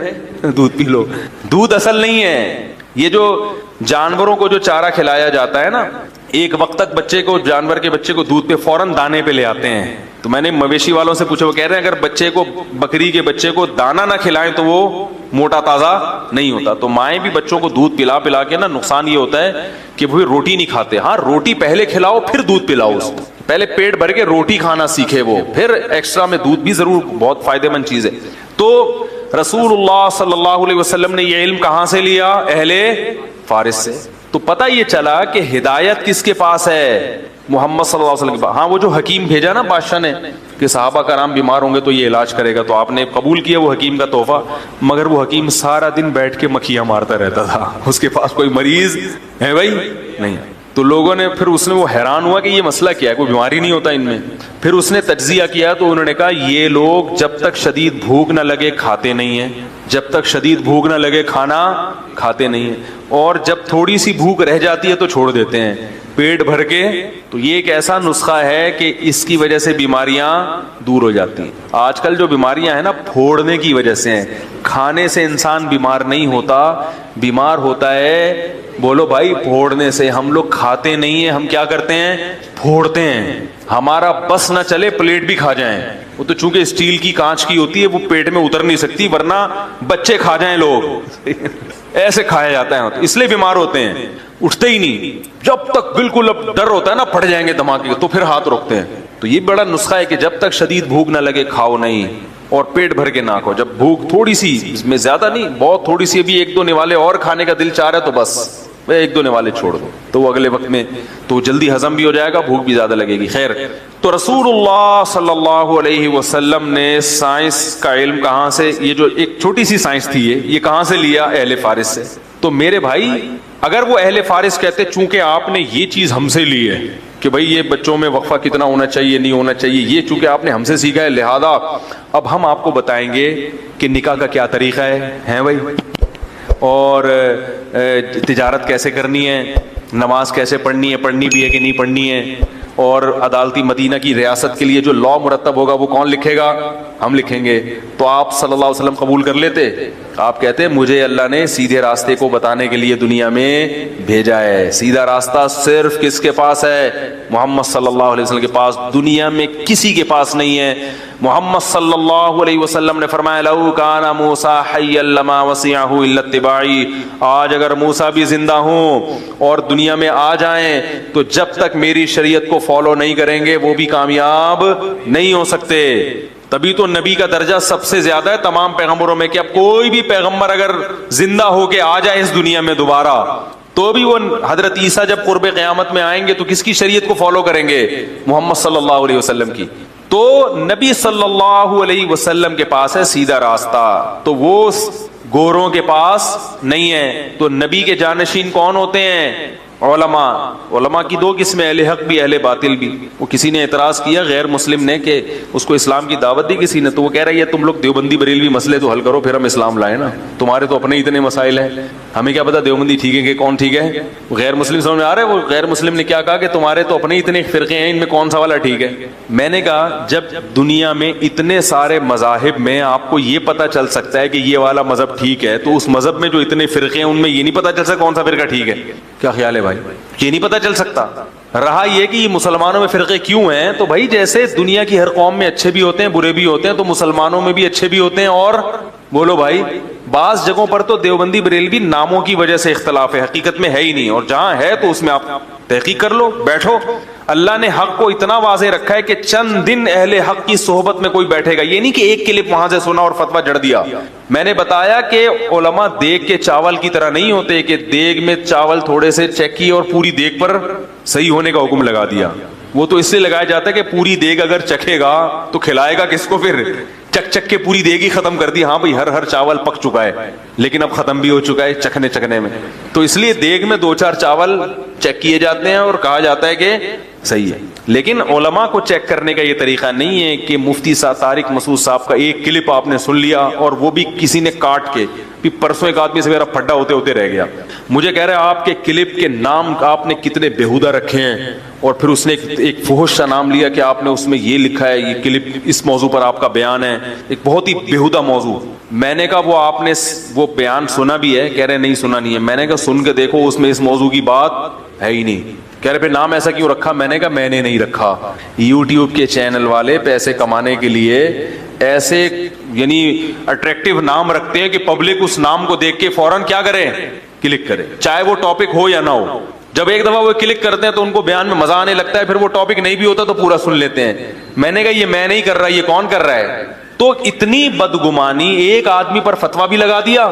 دودھ پی لو۔ دودھ اصل نہیں ہے، یہ جو جانوروں کو جو چارہ کھلایا جاتا ہے نا، ایک وقت تک بچے کو، جانور کے بچے کو دودھ پہ فوراً دانے پہ لے آتے ہیں۔ تو میں نے مویشی والوں سے پوچھا، وہ کہہ رہے ہیں اگر بچے کو، بکری کے بچے کو دانہ نہ کھلائیں تو وہ موٹا تازہ نہیں ہوتا۔ تو مائیں بھی بچوں کو دودھ پلا پلا کے نا، نقصان یہ ہوتا ہے کہ وہ روٹی نہیں کھاتے۔ ہاں روٹی پہلے کھلاؤ پھر دودھ پلاؤ، اس کو پہلے پیٹ بھر کے روٹی کھانا سیکھے وہ، پھر ایکسٹرا میں دودھ بھی ضرور، بہت فائدہ مند چیز ہے۔ تو رسول اللہ صلی اللہ علیہ وسلم نے یہ علم کہاں سے لیا؟ اہل فارس سے۔ تو پتہ یہ چلا کہ ہدایت کس کے پاس ہے؟ محمد صلی اللہ علیہ وسلم کے پاس۔ ہاں وہ جو حکیم بھیجا نا بادشاہ نے کہ صحابہ کرام بیمار ہوں گے تو یہ علاج کرے گا، تو آپ نے قبول کیا وہ حکیم کا تحفہ، مگر وہ حکیم سارا دن بیٹھ کے مکھیاں مارتا رہتا تھا، اس کے پاس کوئی مریض ہے بھائی نہیں۔ تو لوگوں نے پھر، اس نے وہ حیران ہوا کہ یہ مسئلہ کیا ہے، کوئی بیماری نہیں ہوتا ان میں۔ پھر اس نے تجزیہ کیا تو انہوں نے کہا یہ لوگ جب تک شدید بھوک نہ لگے کھاتے نہیں ہیں، جب تک شدید بھوک نہ لگے کھانا کھاتے نہیں ہیں، اور جب تھوڑی سی بھوک رہ جاتی ہے تو چھوڑ دیتے ہیں پیٹ بھر کے۔ تو یہ ایک ایسا نسخہ ہے کہ اس کی وجہ سے بیماریاں دور ہو جاتی ہیں۔ آج کل جو بیماریاں ہیں نا، پھوڑنے کی وجہ سے ہیں۔ کھانے سے انسان بیمار نہیں ہوتا، بیمار ہوتا ہے، بولو بھائی، پھوڑنے سے۔ ہم لوگ کھاتے نہیں ہیں، ہم کیا کرتے ہیں؟ پھوڑتے ہیں۔ ہمارا بس نہ چلے پلیٹ بھی کھا جائیں، وہ تو چونکہ اسٹیل کی، کانچ کی ہوتی ہے، وہ پیٹ میں اتر نہیں سکتی، ورنہ بچے کھا جائیں لوگ ایسے کھایا جاتا ہے، اس لیے بیمار ہوتے ہیں، اٹھتے ہی نہیں۔ جب تک بالکل اب ڈر ہوتا ہے نا پھٹ جائیں گے دھماکے، تو پھر ہاتھ روکتے ہیں۔ تو یہ بڑا نسخہ ہے کہ جب تک شدید بھوک نہ لگے کھاؤ نہیں، اور پیٹ بھر کے نہ کھاؤ۔ جب بھوک تھوڑی سی، اس میں زیادہ نہیں، بہت تھوڑی سی، ابھی 1-2 نوالے اور کھانے کا دل چاہ رہا ہے تو بس 1-2 نوالے چھوڑ دو، تو وہ اگلے وقت میں تو جلدی ہضم بھی ہو جائے گا، بھوک بھی زیادہ لگے گی۔ خیر، تو رسول اللہ صلی اللہ علیہ وسلم نے سائنس کا علم کہاں سے، یہ جو ایک چھوٹی سی سائنس تھی یہ کہاں سے لیا؟ اہل فارس سے۔ تو میرے بھائی، اگر وہ اہل فارس کہتے چونکہ آپ نے یہ چیز ہم سے لی ہے کہ بھائی یہ بچوں میں وقفہ کتنا ہونا چاہیے، نہیں ہونا چاہیے، یہ چونکہ آپ نے ہم سے سیکھا ہے، لہذا اب ہم آپ کو بتائیں گے کہ نکاح کا کیا طریقہ ہے بھائی، اور تجارت کیسے کرنی ہے، نماز کیسے پڑھنی ہے، پڑھنی بھی ہے کہ نہیں پڑھنی ہے، اور عدالتی مدینہ کی ریاست کے لیے جو لا مرتب ہوگا وہ کون لکھے گا؟ ہم لکھیں گے۔ تو آپ صلی اللہ علیہ وسلم قبول کر لیتے؟ آپ کہتے مجھے اللہ نے سیدھے راستے کو بتانے کے لیے دنیا میں بھیجا ہے۔ سیدھا راستہ صرف کس کے پاس ہے؟ محمد صلی اللہ علیہ وسلم کے پاس، دنیا میں کسی کے پاس نہیں ہے۔ محمد صلی اللہ علیہ وسلم نے فرمایا لو کان موسیٰ حیا لما وسعہ الا اتباعی، آج اگر موسیٰ بھی زندہ ہوں اور دنیا میں آ جائیں تو جب تک میری شریعت کو فالو نہیں کریں گے وہ بھی کامیاب نہیں ہو سکتے۔ تبھی تو نبی کا درجہ سب سے زیادہ ہے تمام پیغمبروں میں، کہ اب کوئی بھی پیغمبر اگر زندہ ہو کے آ جائے اس دنیا میں دوبارہ تو بھی وہ حضرت عیسیٰ جب قرب قیامت میں آئیں گے تو کس کی شریعت کو فالو کریں گے؟ محمد صلی اللہ علیہ وسلم کی۔ تو نبی صلی اللہ علیہ وسلم کے پاس ہے سیدھا راستہ، تو وہ گوروں کے پاس نہیں ہے. تو نبی کے جانشین کون ہوتے ہیں؟ علماء کی دو قسمیں، اہل حق بھی اہل باطل بھی. وہ کسی نے اعتراض کیا غیر مسلم نے کہ اس کو اسلام کی دعوت دی کسی نے، تو وہ کہہ رہا ہے یہ تم لوگ دیوبندی بریلوی مسئلے تو حل کرو پھر ہم اسلام لائیں نا، تمہارے تو اپنے اتنے مسائل ہیں، ہمیں کیا پتا دیوبندی ٹھیک ہے کہ کون ٹھیک ہے. غیر مسلم سمجھ میں آ رہا ہے وہ غیر مسلم نے کیا کہا کہ تمہارے تو اپنے اتنے فرقے ہیں، ان میں کون سا والا ٹھیک ہے. میں نے کہا جب دنیا میں اتنے سارے مذاہب میں آپ کو یہ پتا چل سکتا ہے کہ یہ والا مذہب ٹھیک ہے، تو اس مذہب میں جو اتنے فرقے ہیں ان میں یہ نہیں پتا چل سکتا کون سا فرقہ ٹھیک ہے؟ کیا خیال ہے بھائی؟ یہ نہیں پتا چل سکتا. رہا یہ کہ یہ مسلمانوں میں فرقے کیوں ہیں، تو بھائی جیسے دنیا کی ہر قوم میں اچھے بھی ہوتے ہیں برے بھی ہوتے ہیں، تو مسلمانوں میں بھی اچھے بھی ہوتے ہیں. اور بولو بھائی، بعض جگہوں پر تو دیوبندی بریلوی ناموں کی وجہ سے اختلاف ہے، حقیقت میں ہے ہی نہیں، اور جہاں ہے تو اس میں آپ تحقیق کر لو، بیٹھو. اللہ نے حق کو اتنا واضح رکھا ہے کہ چند دن اہل حق کی صحبت میں کوئی بیٹھے گا. یہ نہیں کہ ایک کلپ وہاں سے سنا اور فتویٰ جڑ دیا. میں نے بتایا کہ علماء دیگ کے چاول کی طرح نہیں ہوتے کہ دیگ میں چاول تھوڑے سے چیک کیے اور پوری دیگ پر صحیح ہونے کا حکم لگا دیا. وہ تو اس لیے لگایا جاتا ہے کہ پوری دیگ اگر چکھے گا تو کھلائے گا کس کو؟ پھر چک چک کے پوری دیگ ہی ختم کر دی. ہاں بھائی ہر چاول پک چکا ہے لیکن اب ختم بھی ہو چکا ہے چکھنے میں. تو اس لیے دیگ میں 2-4 چاول چیک کیے جاتے ہیں اور کہا جاتا ہے کہ صحیح ہے. لیکن علماء کو چیک کرنے کا یہ طریقہ نہیں ہے کہ مفتی صاحب طارق مسعود صاحب کا ایک کلپ آپ نے سن لیا اور وہ بھی کسی نے کاٹ کے. پرسوں ایک آدمی سے میرا پھڈا ہوتے رہ گیا، مجھے کہہ رہے آپ کے کلپ کے نام آپ نے کتنے بےہودہ رکھے ہیں، اور پھر اس نے ایک فحش سا نام لیا کہ آپ نے اس میں یہ لکھا ہے یہ کلپ اس موضوع پر آپ کا بیان ہے، ایک بہت ہی بےہودہ موضوع. میں نے کہا وہ آپ نے وہ بیان سنا بھی ہے؟ کہہ رہے نہیں سنا نہیں ہے. میں نے کہا سن کے دیکھو اس میں اس موضوع کی بات ہے ہی نہیں. کہہ رہے پھر نام ایسا کیوں رکھا؟ میں نے کہا میں نے نہیں رکھا. یوٹیوب کے چینل والے پیسے کمانے کے لیے ایسے یعنی اٹریکٹیو نام رکھتے ہیں کہ پبلک اس نام کو دیکھ کے فوراً کیا کرے؟ کلک کرے، چاہے وہ ٹاپک ہو یا نہ ہو. جب ایک دفعہ وہ کلک کرتے ہیں تو ان کو بیان میں مزہ آنے لگتا ہے، پھر وہ ٹاپک نہیں بھی ہوتا تو پورا سن لیتے ہیں. میں نے کہا یہ میں نہیں کر رہا، یہ کون کر رہا ہے؟ تو اتنی بدگمانی، ایک آدمی پر فتویٰ بھی لگا دیا،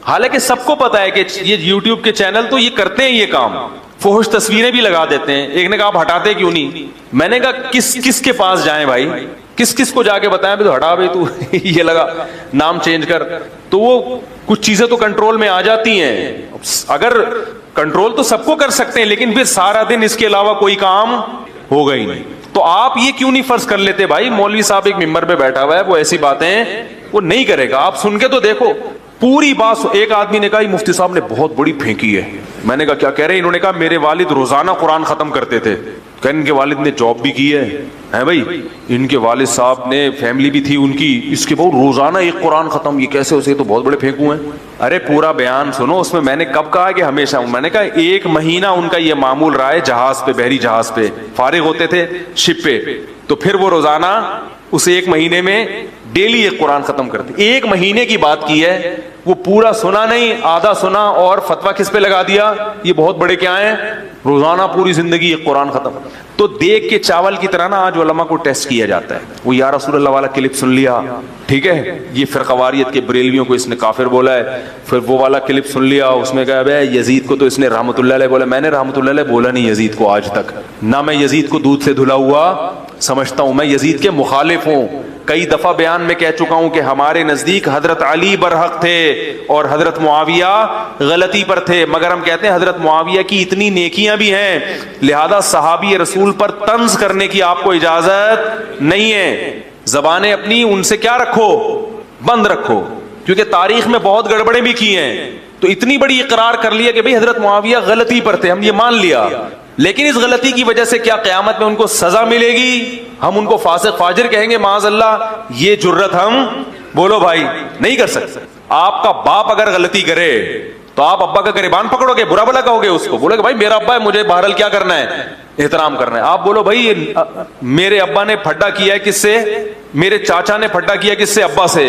حالانکہ سب کو پتا ہے کہ یہ یوٹیوب کے چینل تو یہ کرتے ہیں یہ کام، فحش تصویریں بھی لگا دیتے ہیں. ایک نے کہا آپ ہٹاتے کیوں نہیں؟ میں نے کہا کس کے پاس جائیں بھائی، کس کو جا کے بتائیں تو ہٹا بھائی تو یہ لگا نام چینج کر. تو وہ کچھ چیزیں تو کنٹرول میں آ جاتی ہیں. اگر کنٹرول تو سب کو کر سکتے ہیں لیکن پھر سارا دن اس کے علاوہ کوئی کام ہوگا ہی نہیں. تو آپ یہ کیوں نہیں فرض کر لیتے بھائی مولوی صاحب ایک ممبر پہ بیٹھا ہوا ہے وہ ایسی باتیں وہ نہیں کرے گا، آپ سن کے تو دیکھو پوری بات. ایک آدمی نے کہا یہ مفتی صاحب نے بہت بڑی پھینکی ہے. میں نے کہا کیا کہہ رہے ہیں؟ انہوں نے کہا میرے والد روزانہ قرآن ختم کرتے تھے. کہ ان کے والد نے جاب بھی کی ہے بھائی، ان کے والد صاحب نے فیملی بھی تھی ان کی، اس کے بعد روزانہ ایک قرآن ختم، یہ کیسے اسے تو بہت بڑے پھینکو ہیں. ارے پورا بیان سنو. اس میں نے کب کہا کہ ہمیشہ، میں نے کہا 1 مہینہ ان کا یہ معمول رہا ہے جہاز پہ، بحری جہاز پہ فارغ ہوتے تھے شپ پہ، تو پھر وہ روزانہ اس 1 مہینے میں ڈیلی ایک قرآن ختم کرتے. 1 مہینے کی بات کی ہے، وہ پورا سنا نہیں، آدھا سنا اور فتویٰ کس پہ لگا دیا؟ یہ بہت بڑے کیا ہیں، روزانہ پوری زندگی ایک قرآن ختم. تو دیکھ کے چاول کی طرح نا آج علماء کو ٹیسٹ کیا جاتا ہے. وہ یا رسول اللہ والا کلپ سن لیا، ٹھیک ہے، یہ فرقواریت کے بریلویوں کو اس نے کافر بولا ہے. پھر وہ والا کلپ سن لیا، اس میں کہا بھائی یزید کو تو اس نے رحمۃ اللہ علیہ بولا. میں نے رحمۃ اللہ علیہ بولا نہیں یزید کو آج تک، نہ میں یزید کو دودھ سے دھلا ہوا سمجھتا ہوں، میں یزید کے مخالف ہوں. کئی دفعہ بیان میں کہہ چکا ہوں کہ ہمارے نزدیک حضرت علی برحق تھے اور حضرت معاویہ غلطی پر تھے، مگر ہم کہتے ہیں حضرت معاویہ کی اتنی نیکیاں بھی ہیں لہذا صحابی رسول پر طنز کرنے کی آپ کو اجازت نہیں ہے. زبانیں اپنی ان سے کیا رکھو، بند رکھو، کیونکہ تاریخ میں بہت گڑبڑیں بھی کی ہیں. تو اتنی بڑی اقرار کر لیا کہ بھئی حضرت معاویہ غلطی پر تھے، ہم یہ مان لیا، لیکن اس غلطی کی وجہ سے کیا قیامت میں ان کو سزا ملے گی؟ ہم ان کو فاسق فاجر کہیں گے معاذ اللہ؟ یہ جرت ہم بولو بھائی نہیں کر سکتے. آپ کا باپ اگر غلطی کرے تو آپ ابا کا گریبان پکڑو گے، برا بلا کہو گے اس کو، بولے گا بھائی میرا ابا ہے مجھے بہرحال کیا کرنا ہے، احترام کرنا ہے. آپ بولو بھائی میرے ابا نے پھڈا کیا ہے کس سے؟ میرے چاچا نے پھڈا کیا کس سے؟ ابا سے.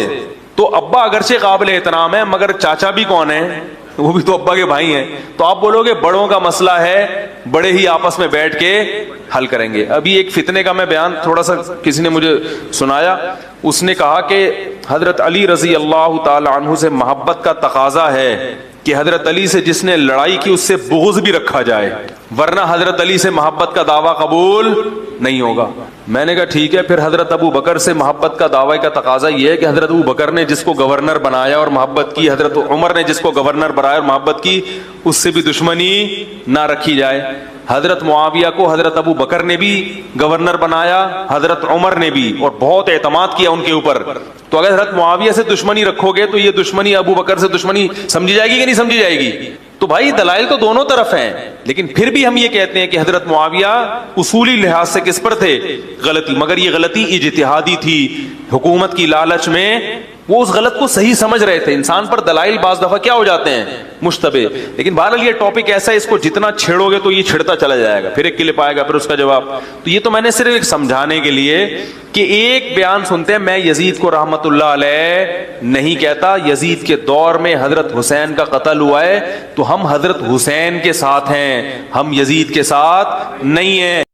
تو ابا اگرچہ قابل احترام ہے مگر چاچا بھی کون ہے؟ وہ بھی تو ابا کے بھائی ہیں. تو آپ بولو گے بڑوں کا مسئلہ ہے، بڑے ہی آپس میں بیٹھ کے حل کریں گے. ابھی ایک فتنے کا میں بیان تھوڑا سا کسی نے مجھے سنایا. اس نے کہا کہ حضرت علی رضی اللہ تعالی عنہ سے محبت کا تقاضا ہے کہ حضرت علی سے جس نے لڑائی کی اس سے بغض بھی رکھا جائے، ورنہ حضرت علی سے محبت کا دعویٰ قبول نہیں ہوگا۔ میں نے کہا ٹھیک ہے، پھر حضرت ابو بکر سے محبت کا دعوی کا تقاضا یہ ہے کہ حضرت ابو بکر نے جس کو گورنر بنایا اور محبت کی، حضرت عمر نے جس کو گورنر بنایا اور محبت کی، اس سے بھی دشمنی نہ رکھی جائے۔ حضرت معاویہ کو حضرت ابو بکر نے بھی گورنر بنایا، حضرت عمر نے بھی، اور بہت اعتماد کیا ان کے اوپر، تو اگر حضرت معاویہ سے دشمنی رکھو گے تو یہ دشمنی ابو بکر سے دشمنی سمجھی جائے گی کہ نہیں سمجھی جائے گی؟ تو بھائی دلائل تو دونوں طرف ہیں، لیکن پھر بھی ہم یہ کہتے ہیں کہ حضرت معاویہ اصولی لحاظ سے کس پر تھے؟ غلطی، مگر یہ غلطی اجتہادی تھی، حکومت کی لالچ میں وہ اس غلط کو صحیح سمجھ رہے تھے۔ انسان پر دلائل بعض دفعہ کیا ہو جاتے ہیں؟ مشتبہ۔ لیکن بہرحال یہ ٹاپک ایسا ہے، اس کو جتنا چھیڑو گے تو یہ چھڑتا چلا جائے گا، پھر ایک کلپ آئے گا، پھر اس کا جواب۔ تو یہ تو میں نے صرف ایک سمجھانے کے لیے کہ ایک بیان سنتے ہیں، میں یزید کو رحمت اللہ علیہ نہیں کہتا، یزید کے دور میں حضرت حسین کا قتل ہوا ہے تو ہم حضرت حسین کے ساتھ ہیں، ہم یزید کے ساتھ نہیں ہیں۔